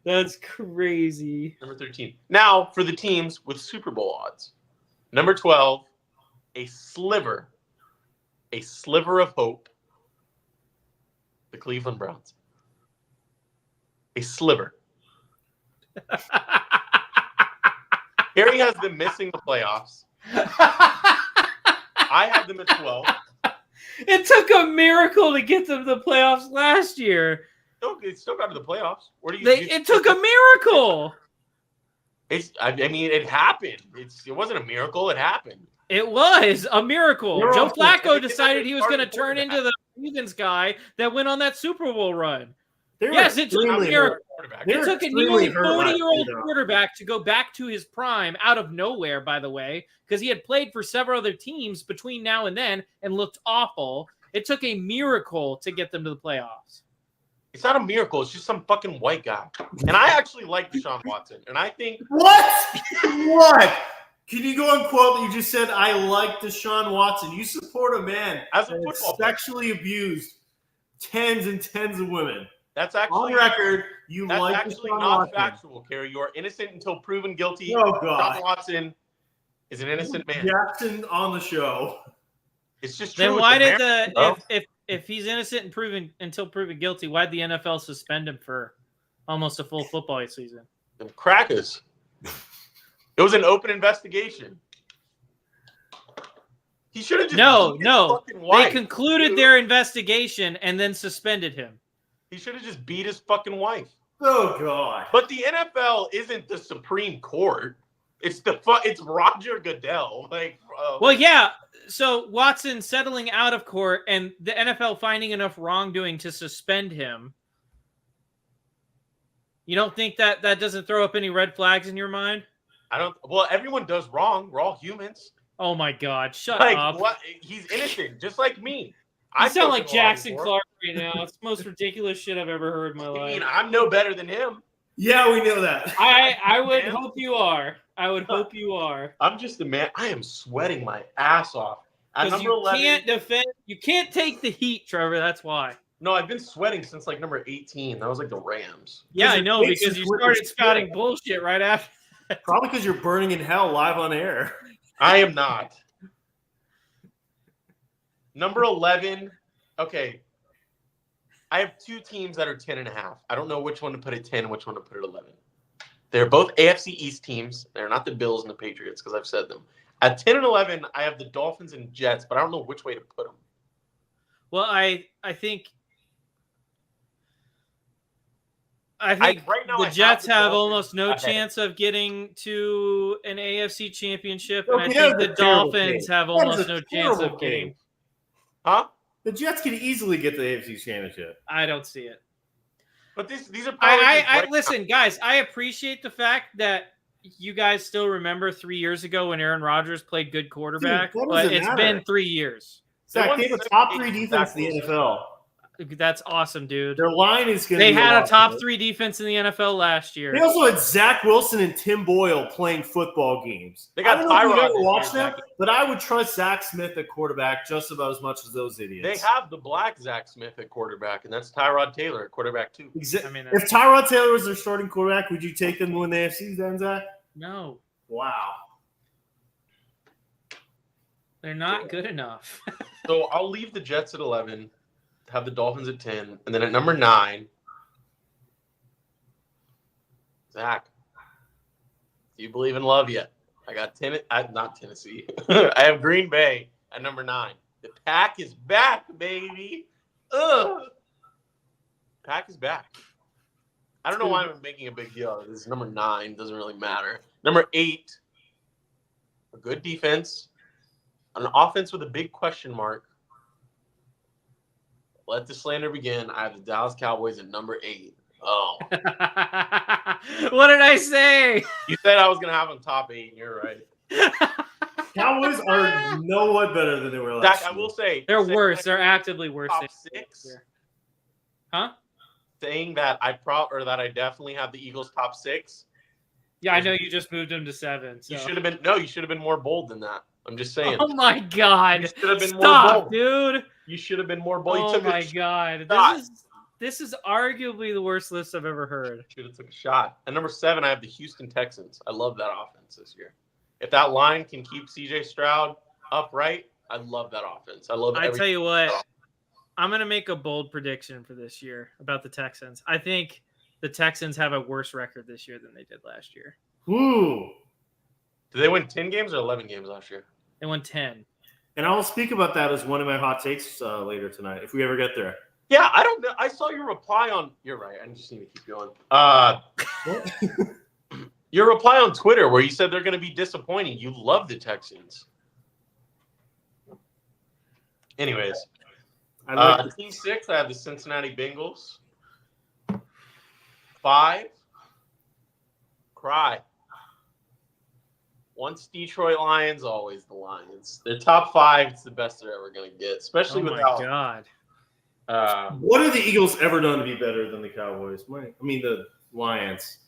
That's crazy. Number 13. Now for the teams with Super Bowl odds. Number 12, a sliver of hope. The Cleveland Browns. A sliver. Harry has them missing the playoffs. I have them at 12. It took a miracle to get them to the playoffs last year. They still got to the playoffs. Where do you? It took a miracle. I mean, it happened. It wasn't a miracle. It happened. It was a miracle. You're Joe also- Flacco decided he was going to starting turn into the Ravens guy that went on that Super Bowl run. They were Yes, it took a extremely miracle. hurt. Quarterback. They It were took a extremely nearly hurt last 40-year-old year, though. quarterback to go back to his prime out of nowhere, by the way, because he had played for several other teams between now and then and looked awful. It took a miracle to get them to the playoffs. It's not a miracle. It's just some fucking white guy. And I actually like Deshaun Watson. And I think What? What? Can you go and quote that you just said, I like Deshaun Watson? You support a man As a that football has player. sexually abused tens and tens of women. that's On actually record, you that's like actually Deshaun not Watson. factual, Kerry. You are innocent until proven guilty. Oh, Deshaun God. Watson is an innocent man. Jackson on the show. It's just true. Then It's why did America, the bro. if he's innocent and proven until proven guilty, why'd the NFL suspend him for almost a full football season? Them crackers? It was an open investigation. He should have just No, beat his no. fucking wife, They concluded dude. their investigation and then suspended him. He should have just beat his fucking wife. Oh, God. But the NFL isn't the Supreme Court. It's it's Roger Goodell. Like, Well, yeah. So Watson settling out of court and the NFL finding enough wrongdoing to suspend him. You don't think that doesn't throw up any red flags in your mind? I don't. Well, everyone does wrong. We're all humans. Oh my God! Shut Like, up. what? He's innocent, just like me. You sound like broken the law Jackson before. Clark right now. It's the most ridiculous shit I've ever heard in my I life. mean, I'm no better than him. Yeah, we know that. I would Man. hope you are. I would hope you are. I'm just a man. I am sweating my ass off. At Because number you 11, can't defend. You can't take the heat, Trevor. That's why. no, I've been sweating since like number 18. That was like the Rams. Yeah, I it know makes because you you quit started the spouting sport. bullshit right after. Probably because you're burning in hell live on air. I am not. Number 11. Okay. I have two teams that are 10.5. I don't know which one to put at 10 and which one to put at 11. They're both AFC East teams. They're not the Bills and the Patriots because I've said them. At 10 and 11, I have the Dolphins and Jets, but I don't know which way to put them. Well, I think right now I the have Jets the have Dolphins almost no ahead. chance of getting to an AFC championship, Okay, and I that think is the a terrible Dolphins team. have That is almost a no chance terrible of getting. team. Huh? The Jets could easily get the AFC Championship. I don't see it. But these are probably I just right listen, guys. I appreciate the fact that you guys still remember 3 years ago when Aaron Rodgers played good quarterback, what but does it it's matter? been 3 years. Zach, won they have a 7 top games 3 with defense Zach in the Wilson. NFL. That's awesome, dude. Their line is going to They be had a lot top better. 3 defense in the NFL last year. They also had Zach Wilson and Tim Boyle playing football games. They got I don't know if Tyrod you've ever this watched year, them, Zach. but I would trust Zach Smith at quarterback just about as much as those idiots. They have the black Zach Smith at quarterback, and that's Tyrod Taylor at quarterback too. I mean, if Tyrod Taylor was their starting quarterback, would you take them to win the AFC then, Zach? no, Wow. they're not good enough. So I'll leave the Jets at 11, have the Dolphins at 10, and then at number 9, Zach, do you believe in love yet? I got not Tennessee. I have Green Bay at number 9. The Pack is back, baby. Ugh. Pack is back. I don't know why I'm making a big deal out of this. Number 9 doesn't really matter. Number 8, a good defense. An offense with a big question mark. Let the slander begin. I have the Dallas Cowboys at number 8. Oh. What did I say? You said I was going to have them top 8, and you're right. Cowboys are no what better than they were last Zach, I year. will say. They're saying worse. that They're actively worse. top than 6. Huh? Saying that I definitely have the Eagles top 6. Yeah, I know you just moved them to 7. So. You should have been more bold than that. I'm just saying. Oh my God! You should have been more Stop, bold. dude. You should have been more bold. You Oh took my a God! shot. This is arguably the worst list I've ever heard. Should have took a shot. At number 7, I have the Houston Texans. I love that offense this year. If that line can keep C.J. Stroud upright, I love that offense. I tell you what, I'm gonna make a bold prediction for this year about the Texans. I think the Texans have a worse record this year than they did last year. Ooh. Did they win 10 games or 11 games last year? They won 10. And I will speak about that as one of my hot takes later tonight, if we ever get there. Yeah, I don't know. I saw your reply on. You're right. I just need to keep going. Your reply on Twitter where you said they're going to be disappointing. You love the Texans. Anyways, team 6, I have the Cincinnati Bengals. 5, cry. Once Detroit Lions, always the Lions. Their top 5, it's the best they're ever going to get, especially without. Oh my God. What have the Eagles ever done to be better than the Cowboys? The Lions.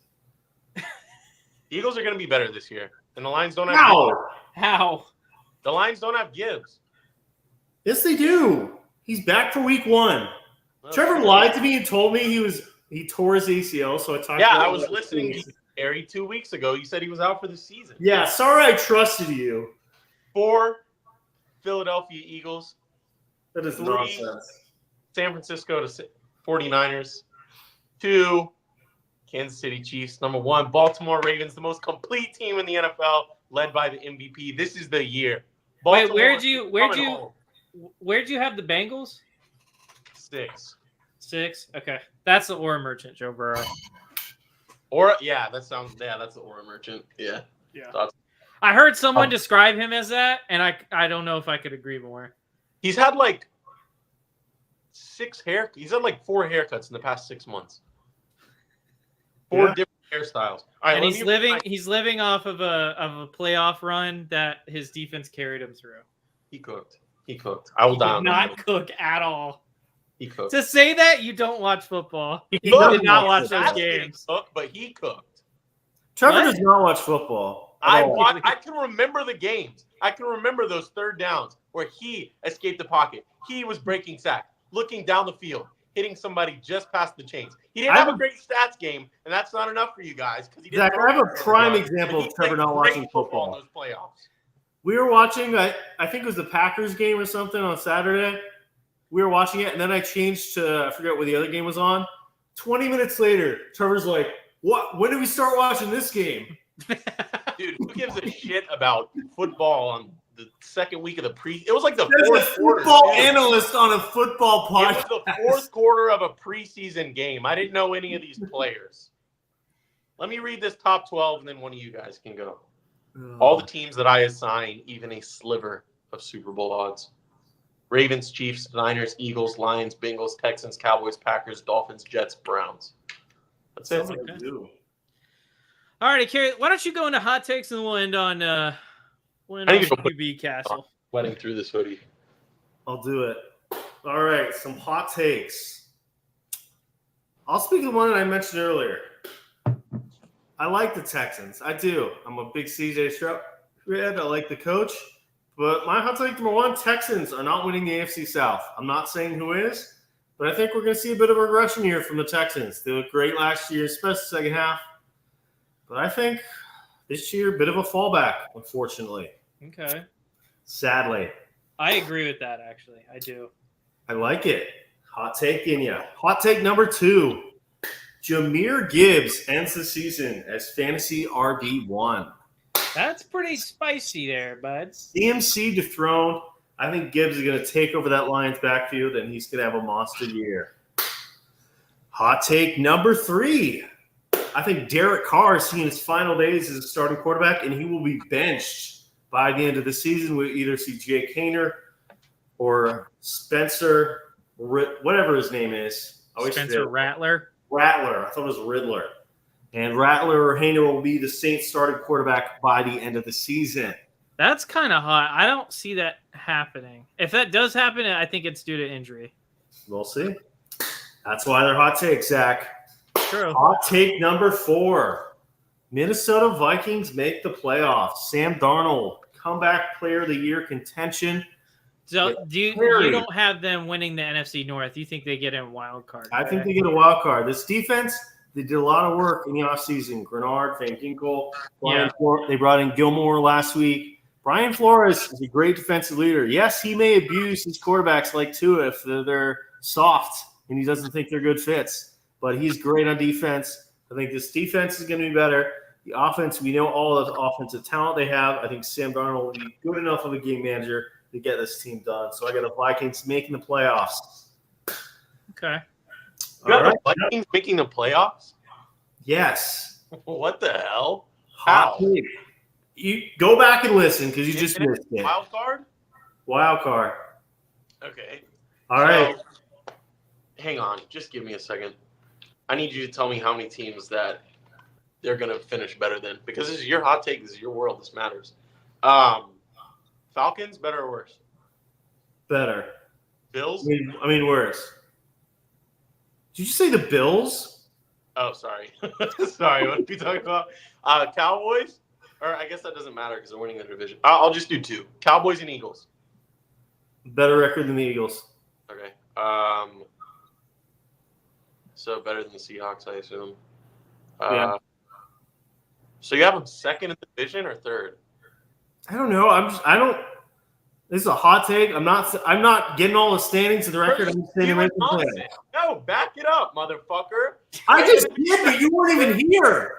The Eagles are going to be better this year, and the Lions don't have. How? The Lions don't have Gibbs. Yes, they do. He's back for week 1. Well, Trevor lied to me and told me he tore his ACL. So I talked. Yeah, I was listening to Harry 2 weeks ago. You said he was out for the season. Yeah, sorry I trusted you. 4, Philadelphia Eagles. That is 3, nonsense. San Francisco to 49ers. 2, Kansas City Chiefs. Number 1, Baltimore Ravens, the most complete team in the NFL, led by the MVP. This is the year. Wait, Baltimore where'd you have the Bengals? 6. 6. Okay, that's the Aura Merchant, Joe Burrow. That's the Aura Merchant. Yeah. Thoughts? I heard someone describe him as that, and I don't know if I could agree more. He's had like 4 haircuts in the past 6 months. 4 different hairstyles. All right, and he's living off of a playoff run that his defense carried him through. He cooked. I will die. Did not cook at all. He cooked. To say that you don't watch football, he did not watch those games. But he cooked. Trevor does not watch football. I can remember the games. I can remember those third downs where he escaped the pocket. He was breaking sack, looking down the field, hitting somebody just past the chains. He didn't have a great stats game, and that's not enough for you guys because he didn't. Zach, I have a prime example of Trevor not watching football in those playoffs. We were watching, I think it was the Packers game or something on Saturday. We were watching it, and then I changed to, I forget what the other game was on. 20 minutes later, Trevor's like, "What? When did we start watching this game?" Dude, who gives a shit about football on the second week of the It was like the fourth quarter. Football analyst on a football podcast. It was the fourth quarter of a preseason game. I didn't know any of these players. Let me read this top 12, and then one of you guys can go. All the teams that I assign even a sliver of Super Bowl odds. Ravens, Chiefs, Niners, Eagles, Lions, Bengals, Texans, Cowboys, Packers, Dolphins, Jets, Browns. That's it. Okay. All right, Kerry, why don't you go into hot takes and we'll end on QB Castle. Sweating through this hoodie. I'll do it. All right, some hot takes. I'll speak to the one that I mentioned earlier. I like the Texans. I do. I'm a big CJ Stroud fan. I like the coach. But my hot take number 1, Texans are not winning the AFC South. I'm not saying who is, but I think we're going to see a bit of regression here from the Texans. They looked great last year, especially the second half. But I think this year, a bit of a fallback, unfortunately. Okay. Sadly. I agree with that, actually. I do. I like it. Hot take in ya. Hot take number 2. Jahmyr Gibbs ends the season as fantasy RB1. That's pretty spicy there, bud. CMC dethroned. I think Gibbs is going to take over that Lions backfield, and he's going to have a monster year. Hot take number 3. I think Derek Carr is seeing his final days as a starting quarterback, and he will be benched by the end of the season. We'll either see Jake Hayner or Spencer, whatever his name is. Spencer Rattler. Rattler. I thought it was Riddler. And Rattler or Hayner will be the Saints starting quarterback by the end of the season. That's kind of hot. I don't see that happening. If that does happen, I think it's due to injury. We'll see. That's why they're hot takes, Zach. True. Hot take number 4. Minnesota Vikings make the playoffs. Sam Darnold, comeback player of the year contention. So you don't have them winning the NFC North. You think they get in a wild card? I think they get a wild card. This defense, they did a lot of work in the offseason. Grenard, Van Ginkel, they brought in Gilmore last week. Brian Flores is a great defensive leader. Yes, he may abuse his quarterbacks like Tua if they're soft and he doesn't think they're good fits. But he's great on defense. I think this defense is going to be better. The offense, we know all of the offensive talent they have. I think Sam Darnold will be good enough of a game manager to get this team done. So I got the Vikings making the playoffs. Okay. You got the Vikings making the playoffs? Yes. What the hell? Hot How? take. You go back and listen because you just missed it. Wild card? Wild card. Okay. All right. So, hang on. Just give me a second. I need you to tell me how many teams that they're going to finish better than. Because this is your hot take. This is your world. This matters. Falcons, better or worse? Better. Bills? I mean worse. Did you say the Bills? Oh, sorry. Sorry. What are we talking about? Cowboys? Or I guess that doesn't matter because they're winning the division. I'll just do two. Cowboys and Eagles. Better record than the Eagles. Okay. So better than the Seahawks, I assume. Yeah. So you have them second in the division or third? I don't know. This is a hot take. I'm not getting all the standings to the record. I'm just saying they're making play. No, back it up, motherfucker. I just did, but you weren't even here.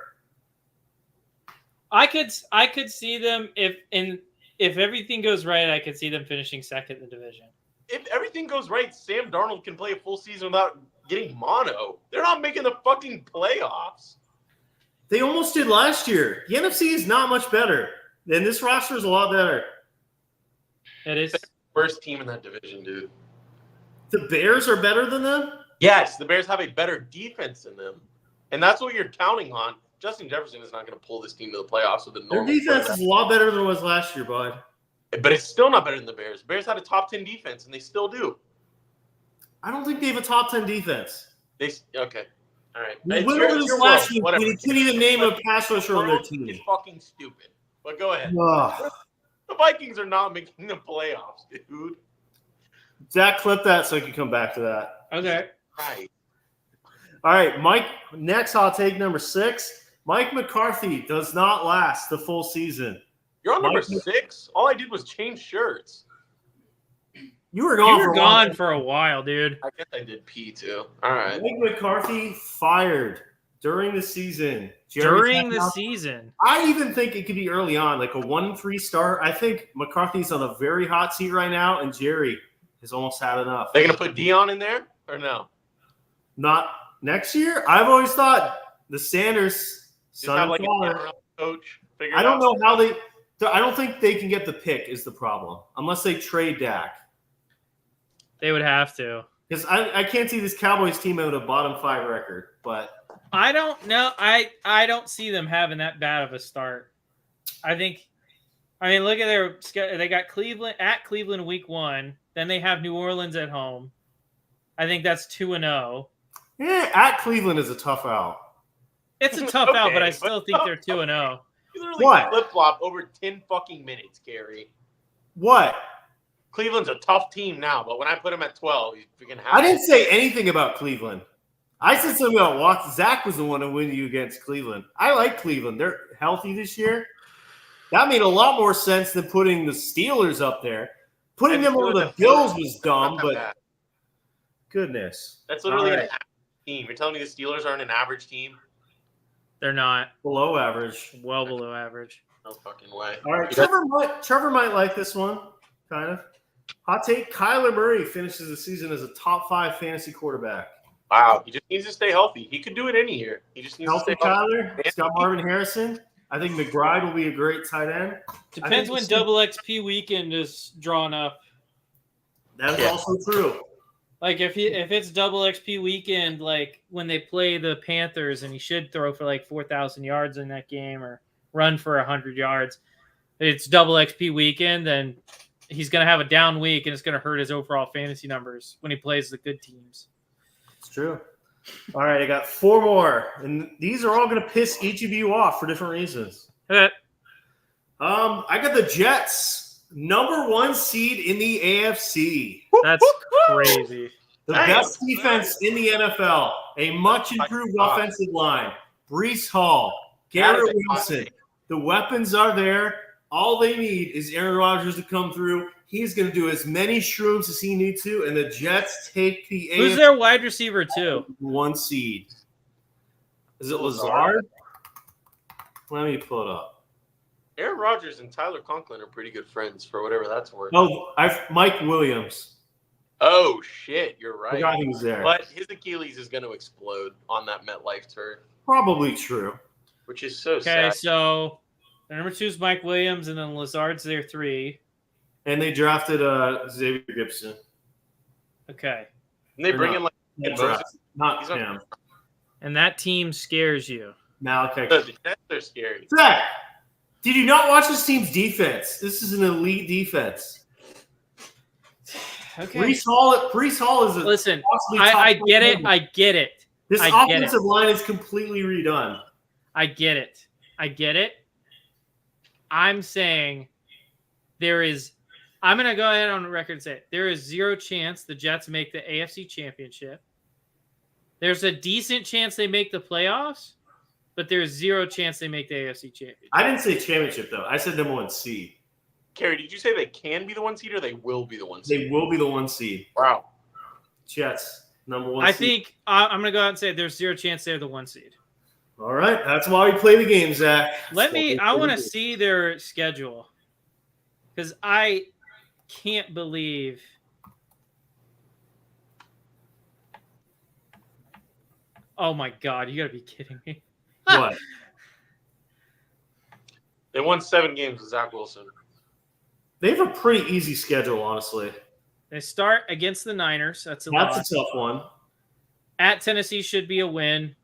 I could see them if everything goes right. I could see them finishing second in the division. If everything goes right, Sam Darnold can play a full season without getting mono. They're not making the fucking playoffs. They almost did last year. The NFC is not much better. And this roster is a lot better. It is. First team in that division, dude. The Bears are better than them? Yes, the Bears have a better defense than them. And that's what you're counting on. Justin Jefferson is not going to pull this team to the playoffs with a normal. Their defense is a lot better than it was last year, bud. But it's still not better than the Bears. Bears had a top 10 defense, and they still do. I don't think they have a top 10 defense. Okay. All right. We went this last year. Whatever. We couldn't even name a pass rusher on their team. It's fucking stupid. But go ahead. Ugh. The Vikings are not making the playoffs, dude. Zach, clip that so I can come back to that. Okay. Right. All right, Mike, next hot take number 6. Mike McCarthy does not last the full season. You're on number 6? All I did was change shirts. You were gone, for a while, dude. I guess I did pee too. All right. Mike McCarthy fired during the season. Season. I even think it could be early on, like a 1-3 start. I think McCarthy's on a very hot seat right now, and Jerry has almost had enough. They're going to put Dion in there or no? Not next year? I've always thought the Sanders son and father. Coach. I don't know how they – I don't think they can get the pick is the problem, unless they trade Dak. They would have to. Because I can't see this Cowboys team with a bottom 5 record, but – I don't know. I don't see them having that bad of a start. I mean, look at their schedule. They got Cleveland week 1. Then they have New Orleans at home. I think that's 2-0. Yeah, at Cleveland is a tough out. It's a tough out, but I still think they're 2-0. You literally flip-flop over 10 fucking minutes, Gary. What? Cleveland's a tough team now, but when I put them at 12, you freaking have I didn't say anything about Cleveland. I said something about Watson. Zach was the one to win you against Cleveland. I like Cleveland. They're healthy this year. That made a lot more sense than putting the Steelers up there. Putting them over the Bills was dumb, but goodness. That's literally an average team. You're telling me the Steelers aren't an average team? They're not. Below average. Well below average. No fucking way. All right, Trevor might like this one, kind of. Hot take, Kyler Murray finishes the season as a top 5 fantasy quarterback. Wow, he just needs to stay healthy. He could do it any year. He just needs healthy to stay healthy. Kyler. He's got Marvin Harrison. I think McBride will be a great tight end. Depends when double XP weekend is drawn up. That is also true. Like if it's double XP weekend, like when they play the Panthers, and he should throw for like 4,000 yards in that game or run for 100 yards. It's double XP weekend, then he's going to have a down week, and it's going to hurt his overall fantasy numbers when he plays the good teams. It's true. All right, I got 4 more, and these are all going to piss each of you off for different reasons. I got the Jets, number 1 seed in the AFC. That's crazy. The best defense in the NFL, a much improved offensive line. Breece Hall, Garrett Wilson. The weapons are there. All they need is Aaron Rodgers to come through. He's going to do as many shrooms as he needs to, and the Jets take the Who's their wide receiver, too? 1 seed. Is it Lazard? Let me pull it up. Aaron Rodgers and Tyler Conklin are pretty good friends for whatever that's worth. Oh, Mike Williams. Oh, shit. You're right. I forgot he was there. But his Achilles is going to explode on that MetLife turf. Probably true. which is so Okay, sad. so the number 2 is Mike Williams, and then Lazard's their 3. And they drafted Xavier Gibson. Okay. And they Or bring not. in like Not Moses. drafted. Not He's not- him. And that team scares you. Malachi. The Jets are scary. Zach, did you not watch this team's defense? This is an elite defense. Okay. Brees Hall is a Listen, possibly top I get 10 it. player. I get it. This I get offensive line is completely redone. I get it. I get it. I'm saying I'm going to go ahead on the record and say there is 0 chance the Jets make the AFC Championship. There's a decent chance they make the playoffs, but there's 0 chance they make the AFC Championship. I didn't say championship, though. I said number 1 seed. Kerry, did you say they can be the 1 seed or they will be the 1 seed? They will be the 1 seed. Wow. Jets, number 1 I seed. think I'm going to go out and say there's 0 chance they're the 1 seed. All right. That's why we play the game, Zach. I want to see their schedule because I can't believe. Oh my God, you got to be kidding me. What? They won 7 games with Zach Wilson. They have a pretty easy schedule, honestly. They start against the Niners. That's a That's loss. a tough one. At Tennessee should be a win.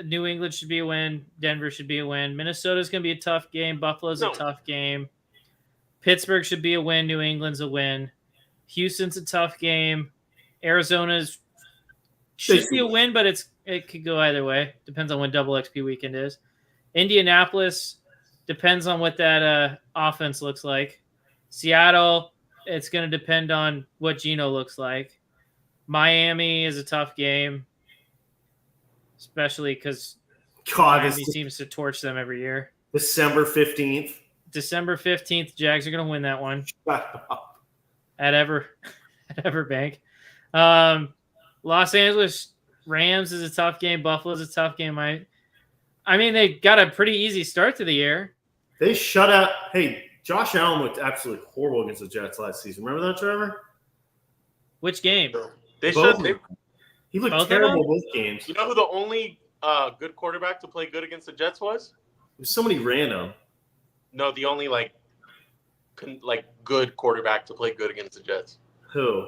New England should be a win. Denver should be a win. Minnesota's going to be a tough game. Buffalo's a tough game. Pittsburgh should be a win. New England's a win. Houston's a tough game. Arizona's should be a win, but it could go either way. Depends on when Double XP weekend is. Indianapolis depends on what that offense looks like. Seattle, it's going to depend on what Geno looks like. Miami is a tough game, especially because Miami seems to torch them every year. December 15th. December 15th, Jags are going to win that one Shut up. at Everbank. Los Angeles Rams is a tough game. Buffalo's a tough game. I mean, they got a pretty easy start to the year. They shut out. Hey, Josh Allen looked absolutely horrible against the Jets last season. Remember that, Trevor? Which game? They Both should. of them. He looked Both of terrible them? both games. You know who the only good quarterback to play good against the Jets was? There's so many random. No, the only good quarterback to play good against the Jets. Who?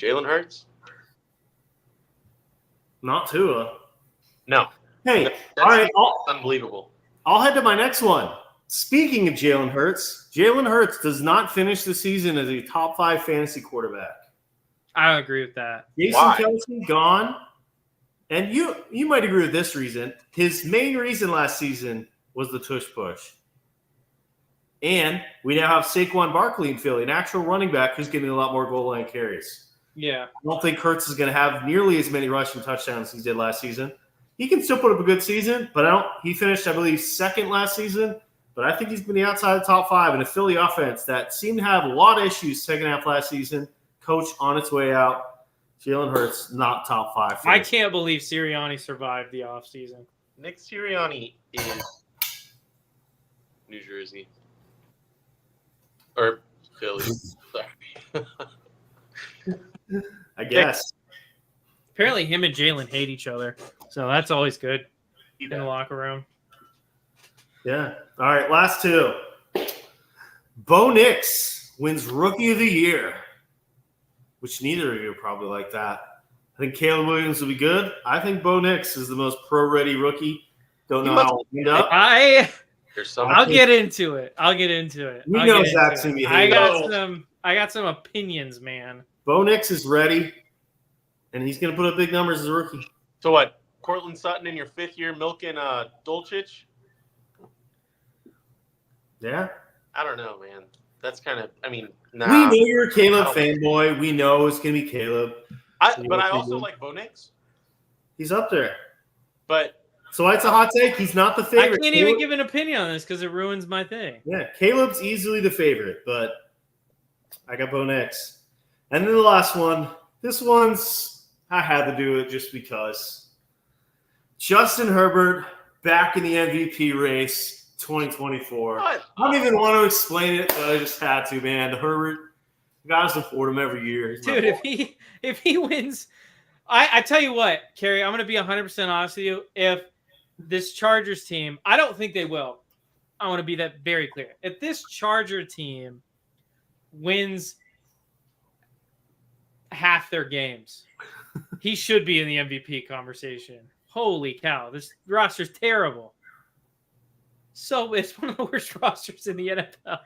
Jalen Hurts? Not Tua. No. Hey, That's all right. unbelievable. I'll head to my next one. Speaking of Jalen Hurts does not finish the season as a top 5 fantasy quarterback. I agree with that. Jason Why? Kelce gone. And you might agree with this reason. His main reason last season was the tush push. And we now have Saquon Barkley in Philly, an actual running back who's getting a lot more goal line carries. Yeah. I don't think Hurts is going to have nearly as many rushing touchdowns as he did last season. He can still put up a good season, but he finished, I believe, 2nd last season. But I think he's been outside the top 5 in a Philly offense that seemed to have a lot of issues second half last season. Coach on its way out. Jalen Hurts, not top 5. I can't believe Sirianni survived the offseason. Nick Sirianni is New Jersey. Or Philly. Sorry. I guess. Apparently him and Jalen hate each other. So that's always good in the locker room. Yeah. All right, last 2. Bo Nix wins Rookie of the Year, which neither of you are probably like that. I think Caleb Williams will be good. I think Bo Nix is the most pro-ready rookie. Don't know how he'll end up. I'll get into it. We know Zach's gonna be hating. I got some opinions, man. Bo Nix is ready, and he's going to put up big numbers as a rookie. So what? Cortland Sutton in your 5th year milking Dolchich? Yeah. I don't know, man. That's kind of. I mean, We know you're a Caleb I don't- fanboy. We know it's going to be Caleb. but I also like Bo Nix. He's up there. But So it's a hot take. He's not the I favorite. can't even give an opinion on this because it ruins my thing. Yeah, Caleb's easily the favorite, but I got Bo Nix. And then the last one. This one's I had to do it just because. Justin Herbert back in the MVP race 2024. what? I don't even want to explain it, but I just had to, man. Herbert, you gotta support him every year. He's my Dude, boy. if he wins, I tell you what, Kerry, I'm going to be 100% honest with you. If this Chargers team, I don't think they will. I want to be that very clear. If this Charger team wins half their games, he should be in the MVP conversation. Holy cow. This roster's terrible. So it's one of the worst rosters in the NFL.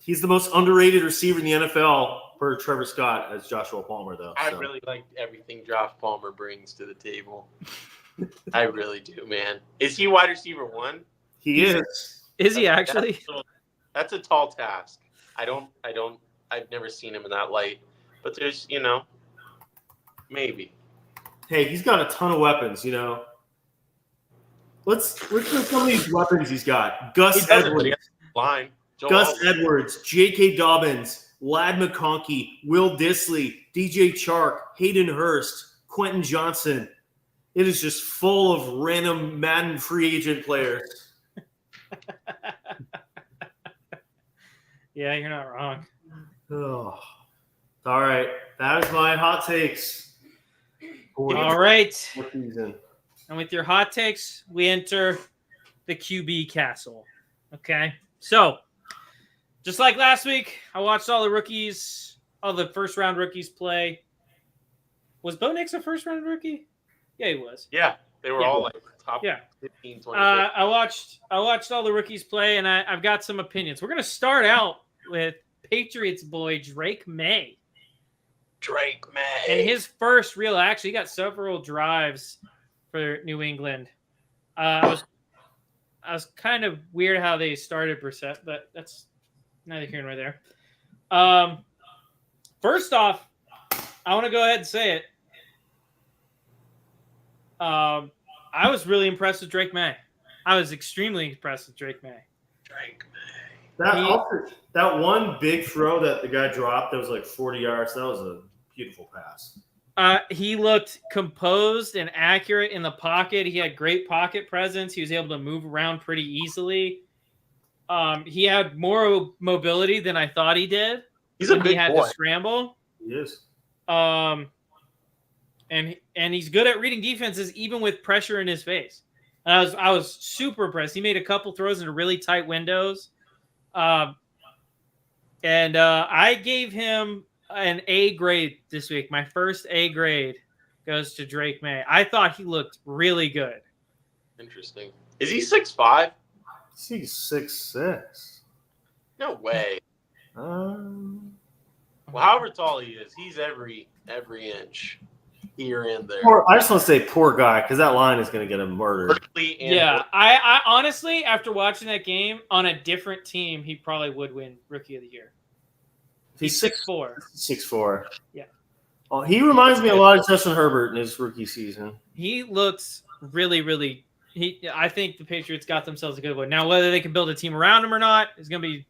He's the most underrated receiver in the NFL per Trevor Scott as Joshua Palmer, though. I really like everything Josh Palmer brings to the table. I really do, man. Is he wide receiver 1? He is. Is he actually? That's a tall task. I've never seen him in that light. But there's, maybe. Hey, he's got a ton of weapons, Let's look at some of these weapons he's got. Gus Edwards. Line. Edwards, J.K. Dobbins, Lad McConkey, Will Dissly, DJ Chark, Hayden Hurst, Quentin Johnson. It is just full of random Madden free agent players. Yeah, you're not wrong. Oh. All right. That is my hot takes. All right. Season. And with your hot takes, we enter the QB castle. Okay. So, just like last week, I watched all the rookies, all the first-round rookies play. Was Bo Nix a first-round rookie? Yeah, he was. Yeah, they were all like top 15, 20. I watched all the rookies play, and I've got some opinions. We're going to start out with Patriots boy Drake May. And his first real action, he got several drives for New England. I was kind of weird how they started Brissett, but that's neither here nor there. First off, I want to go ahead and say it. I was really impressed with Drake May. I was extremely impressed with Drake May. That one big throw that the guy dropped that was like 40 yards, that was a beautiful pass. He looked composed and accurate in the pocket. He had great pocket presence. He was able to move around pretty easily. He had more mobility than I thought he did. He's a big he had boy. to scramble. He is. And he's good at reading defenses even with pressure in his face. And I was super impressed. He made a couple throws into really tight windows. I gave him an A grade this week. My first A grade goes to Drake May. I thought he looked really good. Interesting. Is he 6'5"? He's 6'6". No way. Well, however tall he is, he's every inch here and there. I just want to say poor guy because that line is going to get him murdered. Yeah, I honestly, after watching that game on a different team, he probably would win Rookie of the Year. He's 6'4". 6'4". Yeah. Oh, he reminds me a lot of Justin Herbert in his rookie season. He looks really, really. I think the Patriots got themselves a good one. Now, whether they can build a team around him or not is going to be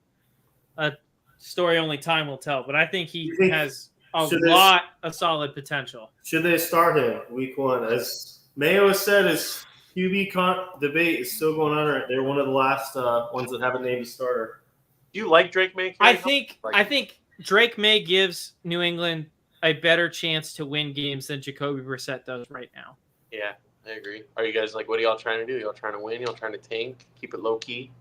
a story only time will tell. But I think he has a lot of solid potential. Should they start him week 1? As Mayo has said, his QB debate is still going on. They're one of the last ones that haven't named a starter. Do you like Drake May? I think Drake May gives New England a better chance to win games than Jacoby Brissett does right now. Yeah, I agree. Are you guys like, what are y'all trying to do? Y'all trying to win? Y'all trying to tank? Keep it low key?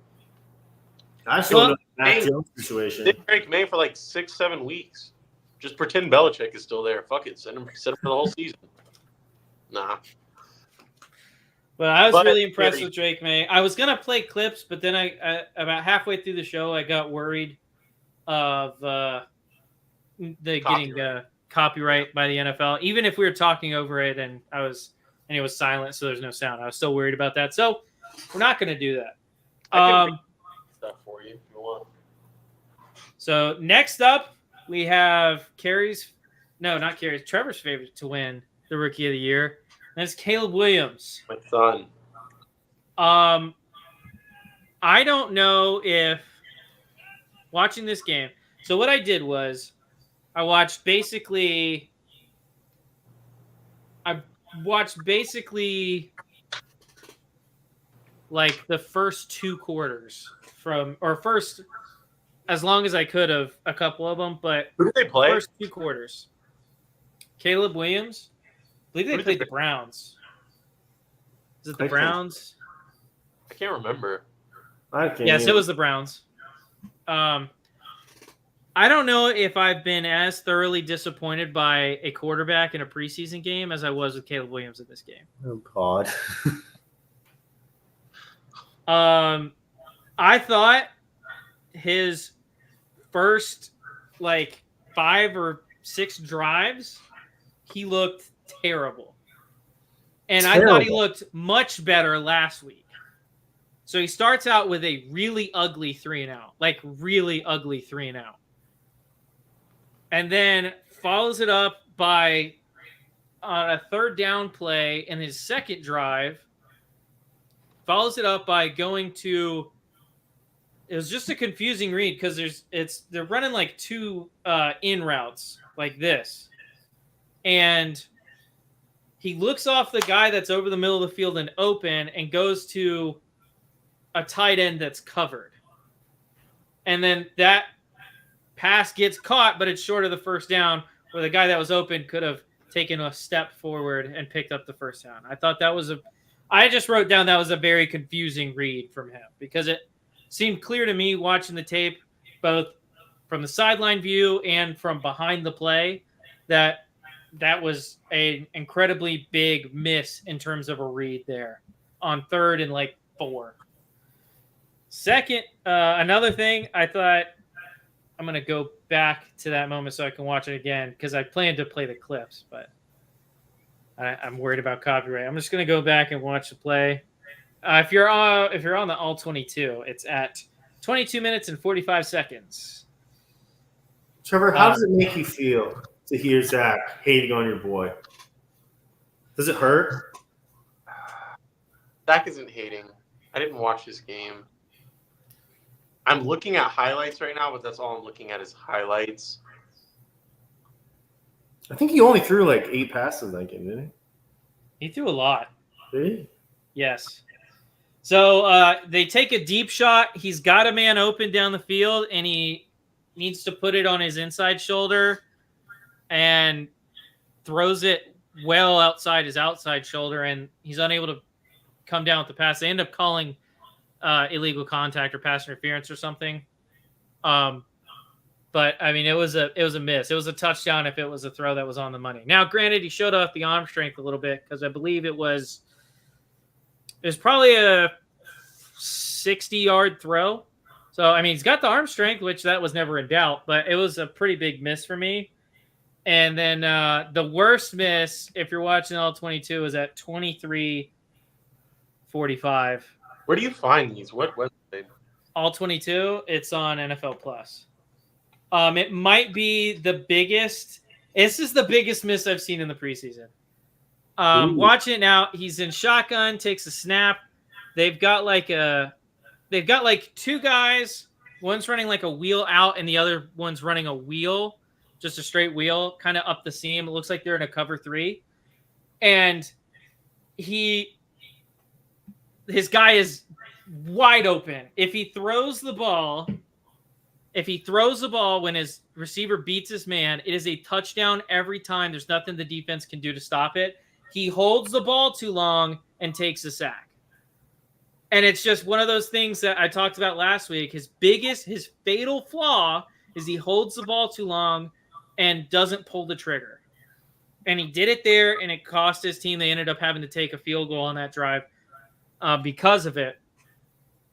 I still know the Mac Jones situation. Did Drake May for like 6-7 weeks. Just pretend Belichick is still there. Fuck it. Send him for the whole season. Nah. Well, I was really impressed with Drake May. I was going to play clips, but then I about halfway through the show, I got worried of getting copyright by the NFL. Even if we were talking over it and it was silent, so there's no sound. I was still worried about that. So we're not going to do that. I can stuff for you if you want. So next up, we have Trevor's favorite to win the Rookie of the Year. And it's Caleb Williams. My son. I don't know if watching this game. So what I did was I watched basically like the first 2 quarters first as long as I could of a couple of them, but who did they play? First 2 quarters. Caleb Williams. I believe they played the Browns. Is it the Browns? can't remember. Yes, it was the Browns. I don't know if I've been as thoroughly disappointed by a quarterback in a preseason game as I was with Caleb Williams in this game. Oh God. I thought his first 5 or 6 drives, he looked terrible. And I thought he looked much better last week. So he starts out with a really ugly 3-and-out, really ugly 3-and-out. And then follows it up by on a 3rd down play in his second drive. Follows it up by going to. It was just a confusing read because they're running 2 in routes like this, and he looks off the guy that's over the middle of the field and open and goes to a tight end that's covered, and then that pass gets caught, but it's short of the first down where the guy that was open could have taken a step forward and picked up the first down. I thought I just wrote down that was a very confusing read from him because it seemed clear to me watching the tape, both from the sideline view and from behind the play, that was an incredibly big miss in terms of a read there on 3rd and 4. Second, another thing I thought, I'm going to go back to that moment so I can watch it again because I planned to play the clips, but I'm worried about copyright. I'm just going to go back and watch the play. If you're on the all 22, it's at 22 minutes and 45 seconds. Trevor, how does it make you feel to hear Zach hating on your boy? Does it hurt? Zach isn't hating. I didn't watch this game. I'm looking at highlights right now, but that's all I'm looking at is highlights. I think he only threw 8 passes that game, didn't He threw a lot. he? Did he? Yes. So they take a deep shot. He's got a man open down the field, and he needs to put it on his inside shoulder and throws it well outside his outside shoulder, and he's unable to come down with the pass. They end up calling illegal contact or pass interference or something. But I mean, it was a miss. It was a touchdown if it was a throw that was on the money. Now, granted, he showed off the arm strength a little bit because I believe it was probably a 60-yard throw. So I mean, he's got the arm strength, which that was never in doubt. But it was a pretty big miss for me. And then the worst miss, if you're watching all 22, is at 23:45. Where do you find these? What website? All 22. It's on NFL Plus. It might be the biggest. This is the biggest miss I've seen in the preseason. Watching it now, he's in shotgun, takes a snap. They've got two guys. One's running a wheel out, and the other one's running a wheel, just a straight wheel, kind of up the seam. It looks like they're in a cover 3, and his guy is wide open. If he throws the ball when his receiver beats his man, it is a touchdown every time. There's nothing the defense can do to stop it. He holds the ball too long and takes a sack. And it's just one of those things that I talked about last week. His fatal flaw is he holds the ball too long and doesn't pull the trigger. And he did it there, and it cost his team. They ended up having to take a field goal on that drive because of it.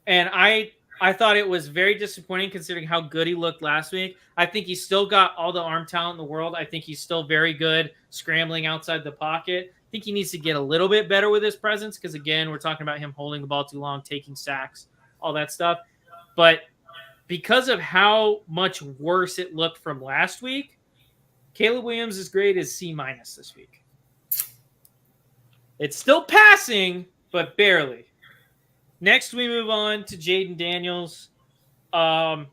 And I thought it was very disappointing considering how good he looked last week. I think he's still got all the arm talent in the world. I think he's still very good scrambling outside the pocket. I think he needs to get a little bit better with his presence because, again, we're talking about him holding the ball too long, taking sacks, all that stuff. But because of how much worse it looked from last week, Caleb Williams' grade is C- this week. It's still passing, but barely. Next, we move on to Jaden Daniels. The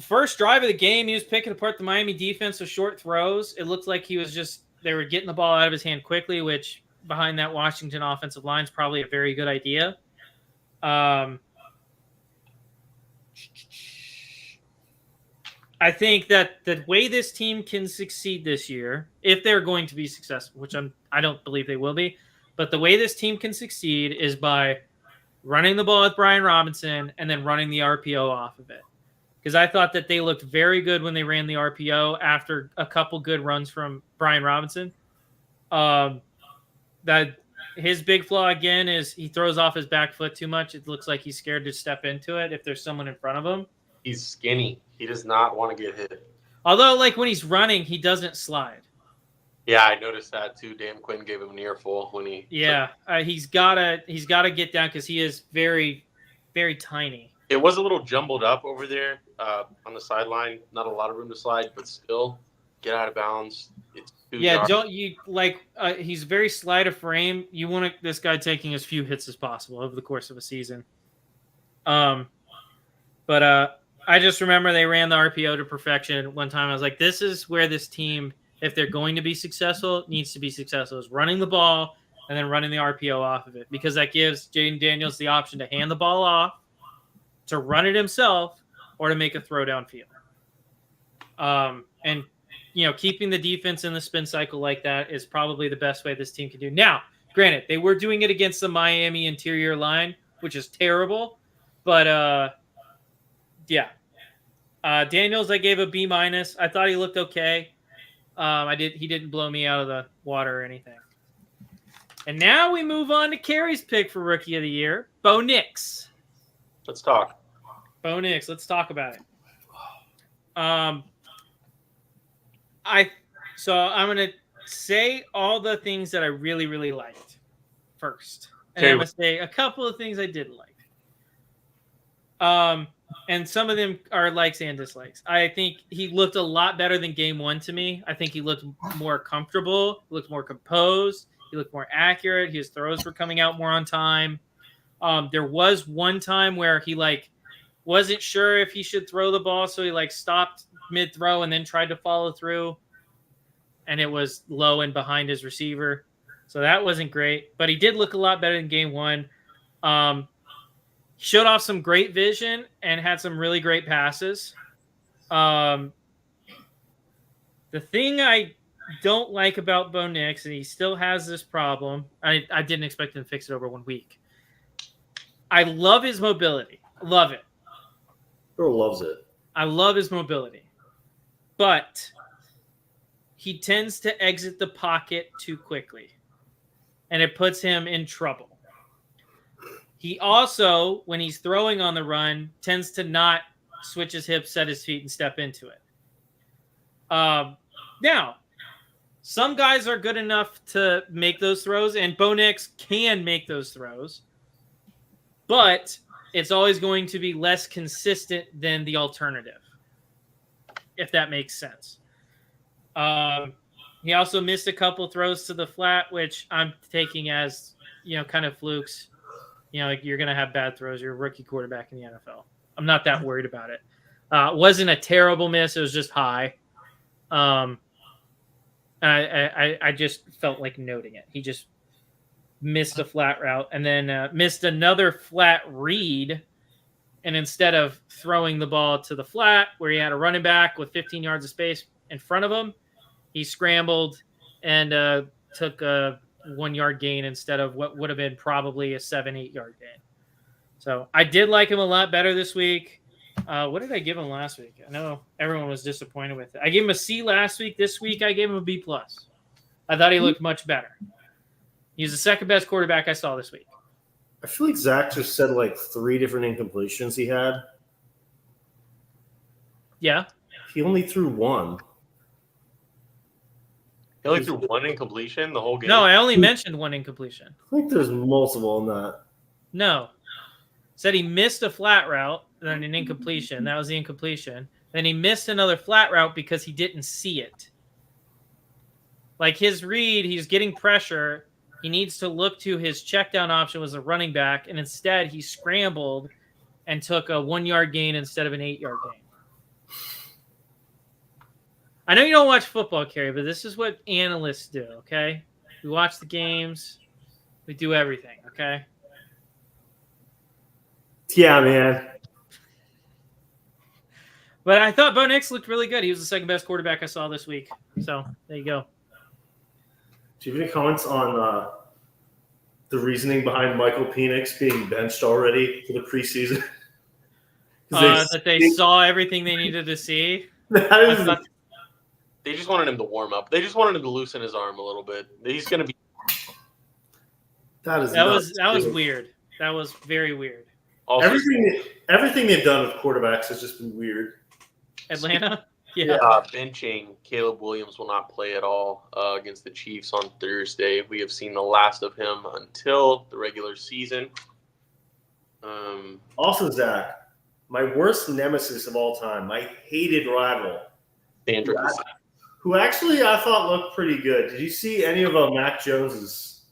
first drive of the game, he was picking apart the Miami defense with short throws. It looked like they were getting the ball out of his hand quickly, which behind that Washington offensive line is probably a very good idea. I think that the way this team can succeed this year, if they're going to be successful, which I don't believe they will be, but the way this team can succeed is by running the ball with Brian Robinson, and then running the RPO off of it. Because I thought that they looked very good when they ran the RPO after a couple good runs from Brian Robinson. That his big flaw again is he throws off his back foot too much. It looks like he's scared to step into it if there's someone in front of him. He's skinny. He does not want to get hit. Although, like when he's running, he doesn't slide. Yeah, I noticed that too. Dan Quinn gave him an earful when he. Yeah, he's gotta get down because he is very, very tiny. It was a little jumbled up over there on the sideline. Not a lot of room to slide, but still get out of bounds. It's too dark. Don't you like? He's very slight of frame. You want this guy taking as few hits as possible over the course of a season. But I just remember they ran the RPO to perfection one time. I was like, this is where this team, if they're going to be successful, needs to be successful, is running the ball and then running the RPO off of it, because that gives Jaden Daniels the option to hand the ball off, to run it himself, or to make a throw downfield. And keeping the defense in the spin cycle like that is probably the best way this team can do. Now, granted, they were doing it against the Miami interior line, which is terrible, but yeah. Daniels, I gave a B-. I thought he looked okay. He didn't blow me out of the water or anything. And now we move on to Carrie's pick for Rookie of the Year, Bo Nix. Let's talk. Bo Nix, let's talk about it. So I'm gonna say all the things that I really, really liked first, and I'm gonna say a couple of things I didn't like. And some of them are likes and dislikes. I think he looked a lot better than game one to me. I think he looked more comfortable, looked more composed, he looked more accurate. His throws were coming out more on time. There was one time where he wasn't sure if he should throw the ball, so he stopped mid-throw and then tried to follow through, and it was low and behind his receiver. So that wasn't great, but he did look a lot better than game one. Showed off some great vision and had some really great passes. The thing I don't like about Bo Nix, and he still has this problem, I didn't expect him to fix it over 1 week. I love his mobility. Love it. Girl loves it. I love his mobility. But he tends to exit the pocket too quickly, and it puts him in trouble. He also, when he's throwing on the run, tends to not switch his hips, set his feet, and step into it. Now, some guys are good enough to make those throws, and Bo Nix can make those throws, but it's always going to be less consistent than the alternative, if that makes sense. He also missed a couple throws to the flat, which I'm taking as, kind of flukes. You're going to have bad throws. You're a rookie quarterback in the NFL. I'm not that worried about it. It wasn't a terrible miss. It was just high. I just felt like noting it. He just missed a flat route and then missed another flat read. And instead of throwing the ball to the flat where he had a running back with 15 yards of space in front of him, he scrambled and took a 1 yard gain instead of what would have been probably a 7-8 yard gain. So I did like him a lot better this week. What did I give him last week? I know everyone was disappointed with it. I gave him a C last week. This week I gave him a B+. I thought he looked much better. He's the second best quarterback I saw this week. I feel like Zach just said 3 different incompletions he had. Yeah. He only threw one. He only threw one incompletion the whole game? No, I only mentioned one incompletion. I think there's multiple in that. No. Said he missed a flat route, then an incompletion. That was the incompletion. Then he missed another flat route because he didn't see it. His read, he's getting pressure. He needs to look to his check down option was a running back, and instead he scrambled and took a 1 yard gain instead of an 8 yard gain. I know you don't watch football, Kerry, but this is what analysts do, okay? We watch the games. We do everything, okay? Yeah, man. But I thought Bo Nix looked really good. He was the second best quarterback I saw this week. So, there you go. Do you have any comments on the reasoning behind Michael Penix being benched already for the preseason? That they saw everything they needed to see. That I is thought- They just wanted him to warm up. They just wanted him to loosen his arm a little bit. He's going to be. that is that nuts, was dude. weird. That was very weird. Also, Everything they've done with quarterbacks has just been weird. Atlanta? Yeah. benching Caleb Williams will not play at all against the Chiefs on Thursday. We have seen the last of him until the regular season. Also, Zach, my worst nemesis of all time, my hated rival, Sandra, who actually I thought looked pretty good. Did you see any of Mac Jones's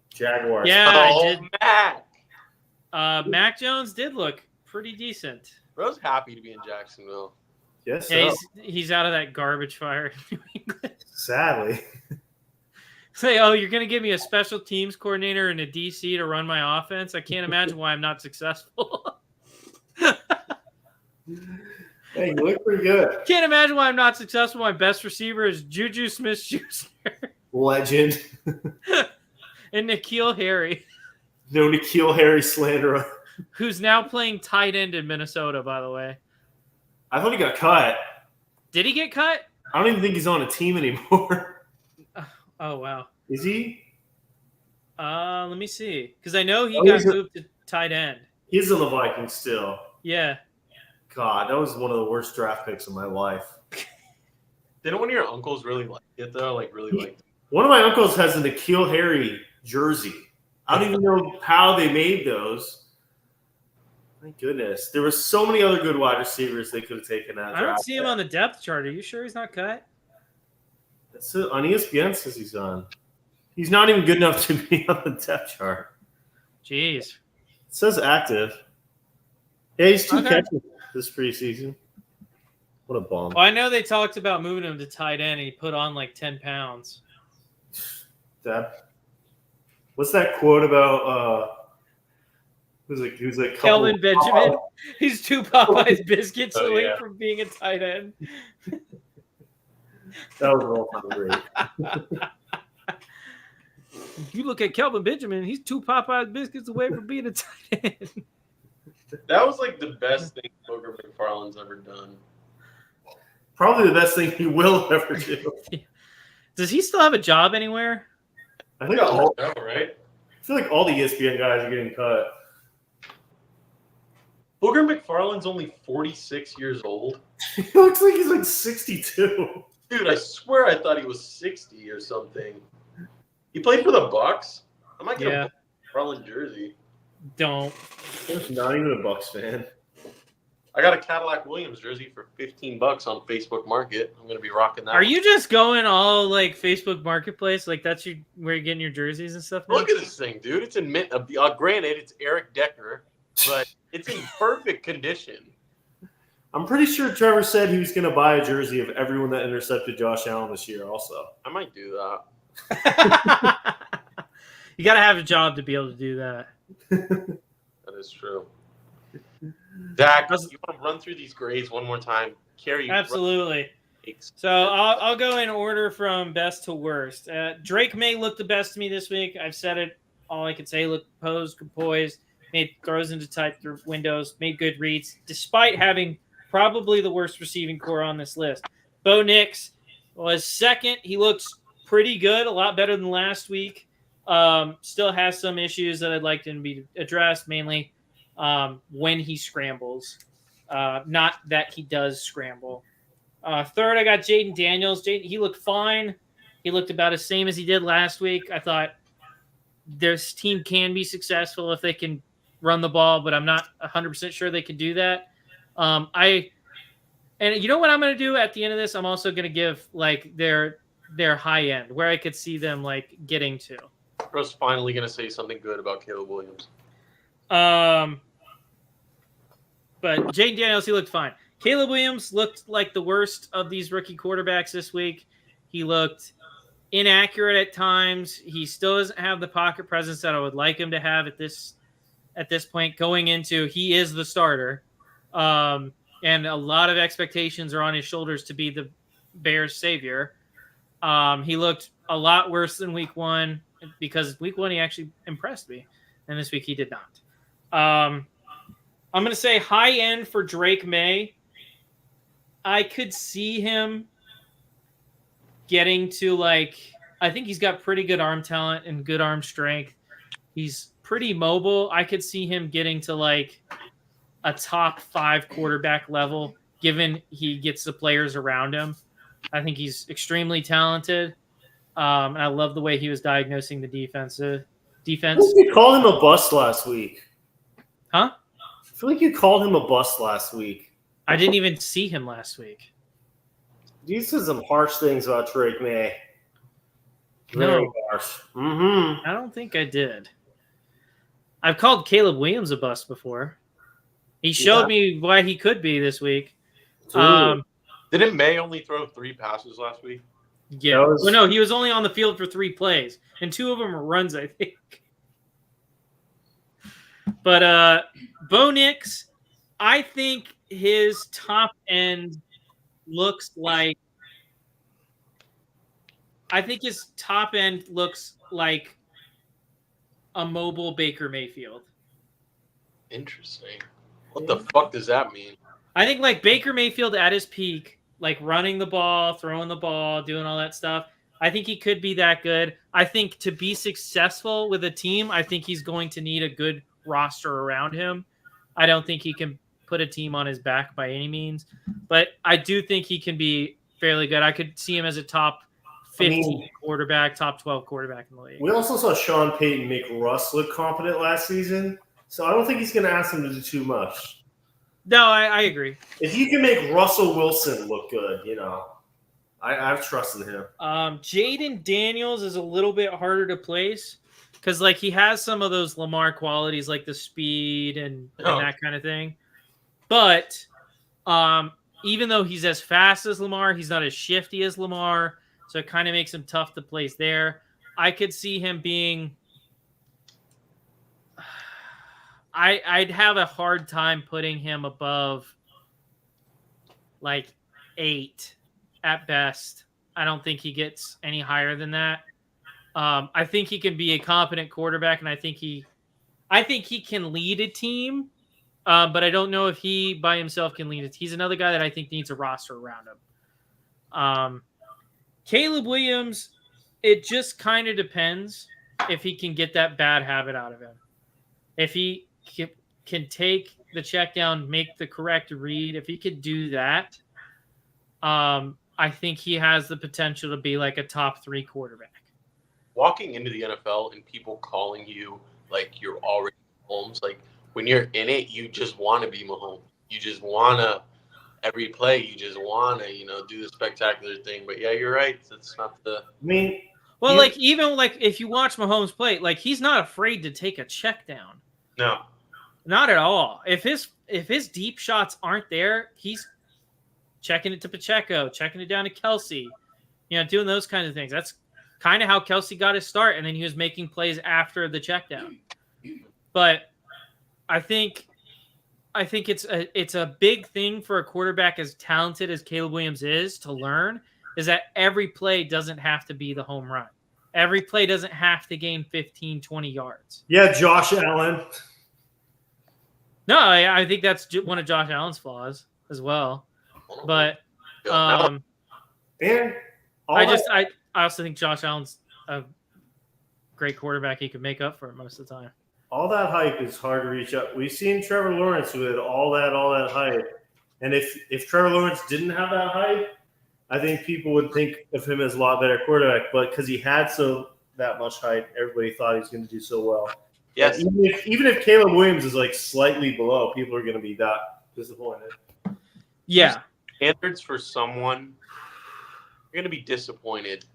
Jaguars? Yeah, I oh, did. Mac. Mac Jones did look pretty decent. Bro's happy to be in Jacksonville. Yes, Yeah, so. he's out of that garbage fire in New England. Sadly. Say, oh, you're going to give me a special teams coordinator and a DC to run my offense? I can't imagine why I'm not successful. Hey, you look pretty good. Can't imagine why I'm not successful. My best receiver is Juju Smith-Schuster Legend. and N'Keal Harry, No N'Keal Harry slanderer. who's now playing tight end in Minnesota, by the way. I thought he got cut. Did he get cut? I don't even think he's on a team anymore. Oh, wow. Is he? Let me see. Because I know he Oh, got he's a- moved to tight end. He's on the Vikings still. Yeah. God, that was one of the worst draft picks of my life. Didn't one of your uncles really like it though? Like really like. One of my uncles has a N'Keal Harry jersey. I don't even know how they made those. My goodness. There were so many other good wide receivers they could have taken that I don't draft. see him on the depth chart. Are you sure he's not cut? That's it. On ESPN says he's on. He's not even good enough to be on the depth chart. Jeez. It says active. Yeah, he's 2 Okay. catches this preseason. What a bum. Well, I know they talked about moving him to tight end, and he put on like 10 pounds. What's that quote about who's like Kelvin Benjamin. He's 2 Popeyes biscuits Oh, away yeah. from being a tight end. That was all time great. You look at Kelvin Benjamin, he's 2 Popeyes biscuits away from being a tight end. That was like the best thing Booger McFarland's ever done. Probably the best thing he will ever do. Does he still have a job anywhere? I think all, know, right? I feel like all the ESPN guys are getting cut. Booger McFarland's only 46 years old. He looks like he's like 62. Dude, I swear I thought he was 60 or something. He played for the Bucks. I might get Yeah. a McFarland jersey. Don't. He's not even a Bucks fan. I got a Cadillac Williams jersey for $15 on Facebook Market. I'm gonna be rocking that. Are you just going all like Facebook Marketplace? Like that's where you're getting your jerseys and stuff now? Look at this thing, dude. It's in mint. Granted, it's Eric Decker, but it's in perfect condition. I'm pretty sure Trevor said he was going to buy a jersey of everyone that intercepted Josh Allen this year also. I might do that. You got to have a job to be able to do that. That is true. Zach, you want to run through these grades one more time? Carrie, Absolutely. So I'll go in order from best to worst. Drake May looked the best to me this week. I've said it. All I can say, looked posed, composed, made throws into tight windows, made good reads, despite having probably the worst receiving core on this list. Bo Nix was second. He looks pretty good, a lot better than last week. Still has some issues that I'd like to be addressed, mainly when he scrambles. Not that he does scramble. Third, I got Jaden Daniels. He looked fine. He looked about the same as he did last week. I thought this team can be successful if they can run the ball, but I'm not 100% sure they can do that. And you know what I'm going to do at the end of this? I'm also going to give like their high end where I could see them like getting to. Bro's finally going to say something good about Caleb Williams. But Jaden Daniels, he looked fine. Caleb Williams looked like the worst of these rookie quarterbacks this week. He looked inaccurate at times. He still doesn't have the pocket presence that I would like him to have at this point going into he is the starter. And a lot of expectations are on his shoulders to be the Bears' savior. He looked a lot worse than week 1 because week 1 he actually impressed me, and this week he did not. I'm going to say high end for Drake May. I could see him getting to I think he's got pretty good arm talent and good arm strength. He's pretty mobile. I could see him getting to a top 5 quarterback level, given he gets the players around him. I think he's extremely talented. And I love the way he was diagnosing the defense. You called him a bust last week. Huh? I feel like you called him a bust last week. I didn't even see him last week. You said some harsh things about Drake May. Very harsh. I don't think I did. I've called Caleb Williams a bust before. He showed me why he could be this week. Didn't May only throw 3 passes last week? Yeah. Well, no, he was only on the field for 3 plays, and 2 of them were runs, I think. But Bo Nix, I think his top end looks like a mobile Baker Mayfield. Interesting. What the fuck does that mean? I think Baker Mayfield at his peak, running the ball, throwing the ball, doing all that stuff. I think he could be that good. I think to be successful with a team, I think he's going to need a good roster around him. I don't think he can put a team on his back by any means, but I do think he can be fairly good. I could see him as a top 15 quarterback, top 12 quarterback in the league. We also saw Sean Payton make Russ look competent last season, so I don't think he's going to ask him to do too much. No, I agree. If you can make Russell Wilson look good, I've trusted him. Jaden Daniels is a little bit harder to place because he has some of those Lamar qualities, like the speed and that kind of thing. But even though he's as fast as Lamar, he's not as shifty as Lamar, so it kind of makes him tough to place there. I could see him being I'd have a hard time putting him above 8 at best. I don't think he gets any higher than that. I think he can be a competent quarterback, and I think he can lead a team, but I don't know if he by himself can lead it. He's another guy that I think needs a roster around him. Caleb Williams, it just kind of depends if he can get that bad habit out of him. If he can take the check down, make the correct read, if he could do that, I think he has the potential to be a top 3 quarterback. Walking into the NFL and people calling you you're already Mahomes, when you're in it, you just want to be Mahomes. You just want to, every play, you just want to, do the spectacular thing. But yeah, you're right. It's not the. Well, even if you watch Mahomes play, he's not afraid to take a check down. No. Not at all. If his deep shots aren't there, he's checking it to Pacheco, checking it down to Kelsey, doing those kinds of things. That's kind of how Kelsey got his start, and then he was making plays after the check down. But I think it's a big thing for a quarterback as talented as Caleb Williams is to learn, is that every play doesn't have to be the home run. Every play doesn't have to gain 15, 20 yards. Yeah, Josh Allen. No, I think that's one of Josh Allen's flaws as well. But I also think Josh Allen's a great quarterback. He could make up for it most of the time. All that hype is hard to reach up. We've seen Trevor Lawrence with all that hype. And if Trevor Lawrence didn't have that hype, I think people would think of him as a lot better quarterback. But because he had that much hype, everybody thought he was going to do so well. Yes. Even if Caleb Williams is slightly below, people are going to be that disappointed. Yeah. Standards for someone, you're going to be disappointed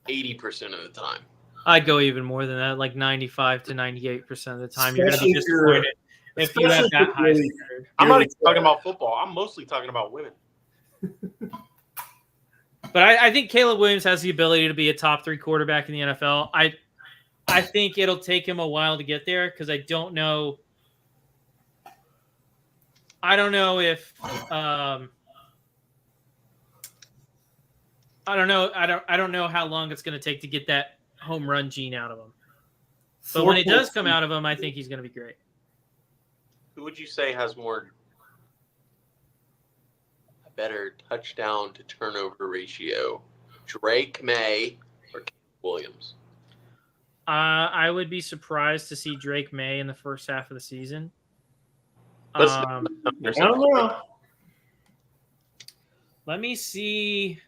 80% of the time. I'd go even more than that, 95 to 98% of the time. You're going to be disappointed if you have that high standard. I'm not even talking about football. I'm mostly talking about women. But I think Caleb Williams has the ability to be a top 3 quarterback in the NFL. I think it'll take him a while to get there because I don't know if I don't know. I don't know how long it's going to take to get that home run gene out of him. But when it does come out of him, I think he's going to be great. Who would you say has a better touchdown to turnover ratio? Drake May or Caleb Williams? I would be surprised to see Drake May in the first half of the season. I don't know. Let me see.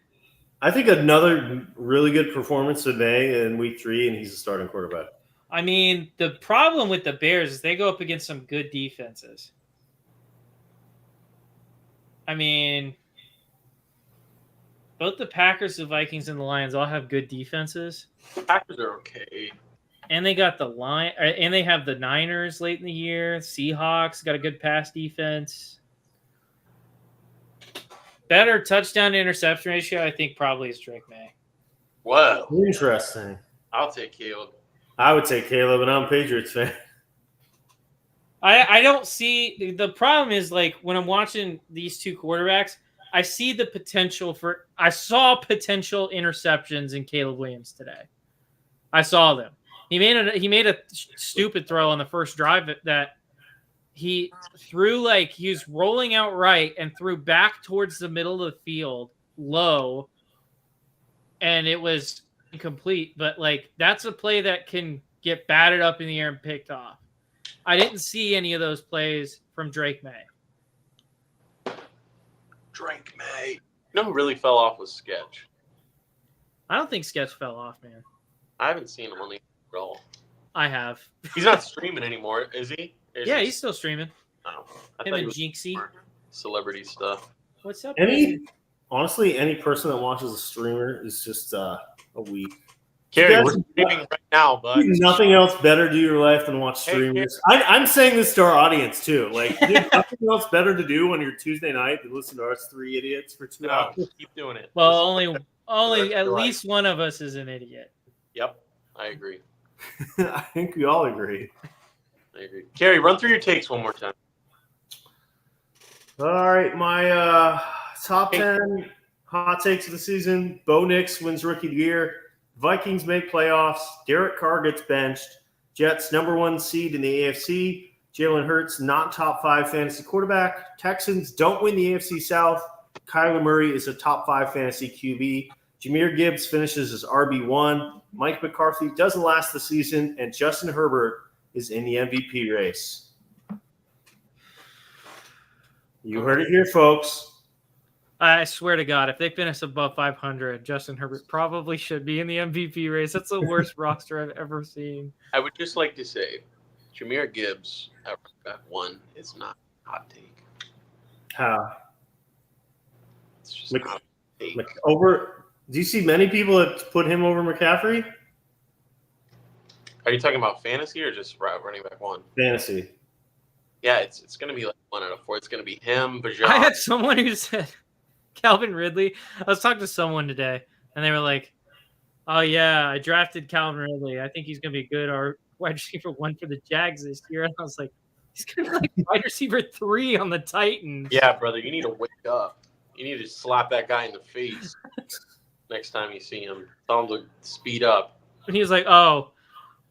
I think another really good performance in May in week 3, and he's a starting quarterback. I mean, the problem with the Bears is they go up against some good defenses. I mean, both the Packers, the Vikings, and the Lions all have good defenses. The Packers are okay. And they got and they have the Niners late in the year. Seahawks got a good pass defense. Better touchdown to interception ratio, I think, probably is Drake May. Whoa. Interesting. I'll take Caleb. I would take Caleb, and I'm a Patriots fan. I don't see – the problem is, like, when I'm watching these two quarterbacks, I see the potential for – I saw potential interceptions in Caleb Williams today. I saw them. He made a stupid throw on the first drive that he threw, like, he was rolling out right and threw back towards the middle of the field low, and it was incomplete. But, like, that's a play that can get batted up in the air and picked off. I didn't see any of those plays from Drake May. Drake May. You know who really fell off was Sketch. I don't think Sketch fell off, man. I haven't seen him on the at all. I have. He's not streaming anymore, is he? Yeah, he's still streaming. Oh, Him and Jinxie. Celebrity stuff. What's up? Honestly, any person that watches a streamer is just a weak. Carrie, we're streaming right now, bud. Nothing else better to do your life than watch streamers. I'm saying this to our audience too. Like, nothing else better to do on your Tuesday night than listen to us 3 idiots for 2 hours. Keep doing it. Well, only at least one of us is an idiot. Yep, I agree. I think we all agree. I agree. Carrie, run through your takes one more time. All right, my top 10 hot takes of the season. Bo Nix wins Rookie of the Year. Vikings make playoffs. Derek Carr gets benched. Jets #1 seed in the AFC. Jalen Hurts not top 5 fantasy quarterback. Texans don't win the AFC South. Kyler Murray is a top 5 fantasy QB. Jahmyr Gibbs finishes as RB1. Mike McCarthy doesn't last the season, and Justin Herbert is in the MVP race. You heard it here, folks. I swear to God, if they finish above 500, Justin Herbert probably should be in the MVP race. That's the worst roster I've ever seen. I would just like to say, Jahmyr Gibbs at running back 1 is not a hot take. How? It's just not a hot take. Do you see many people that put him over McCaffrey? Are you talking about fantasy or just running back 1? Fantasy. Yeah, it's going to be like 1 out of 4. It's going to be him, Bajan. I had someone who said Calvin Ridley. I was talking to someone today, and they were like, "Oh yeah, I drafted Calvin Ridley. I think he's going to be good or wide receiver 1 for the Jags this year." And I was like, "He's going to be like wide receiver 3 on the Titans." Yeah, brother, you need to wake up. You need to slap that guy in the face next time you see him. Tell him to speed up. And he was like, "Oh,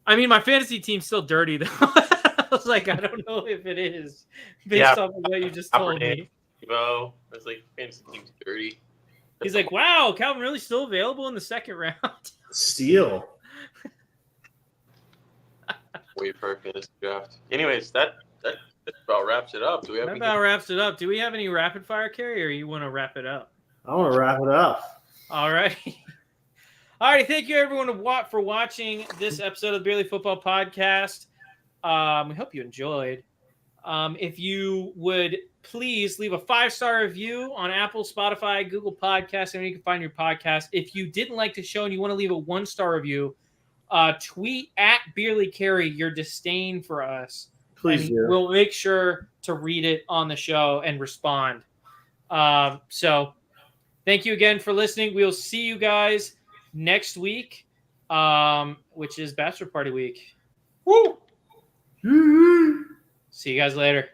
I mean, my fantasy team's still dirty though." I was like, "I don't know if it is based off of what you just told me." Bro, it's like fantasy team's dirty. He's like, "Wow, Calvin really still available in the second round." Steal. Wait for a fantasy draft. Anyways, that about wraps it up. Do we have That about wraps it up. Do we have any rapid fire, Carrie, or you want to wrap it up? I want to wrap it up. All right. All right. Thank you, everyone, for watching this episode of the Barely Football Podcast. We hope you enjoyed. If you would please leave a 5-star review on Apple, Spotify, Google Podcasts, and you can find your podcast. If you didn't like the show and you want to leave a 1-star review, tweet at Beerly Carey your disdain for us. Please do. We'll make sure to read it on the show and respond. So thank you again for listening. We'll see you guys next week, which is Bachelor Party Week. Woo! See you guys later.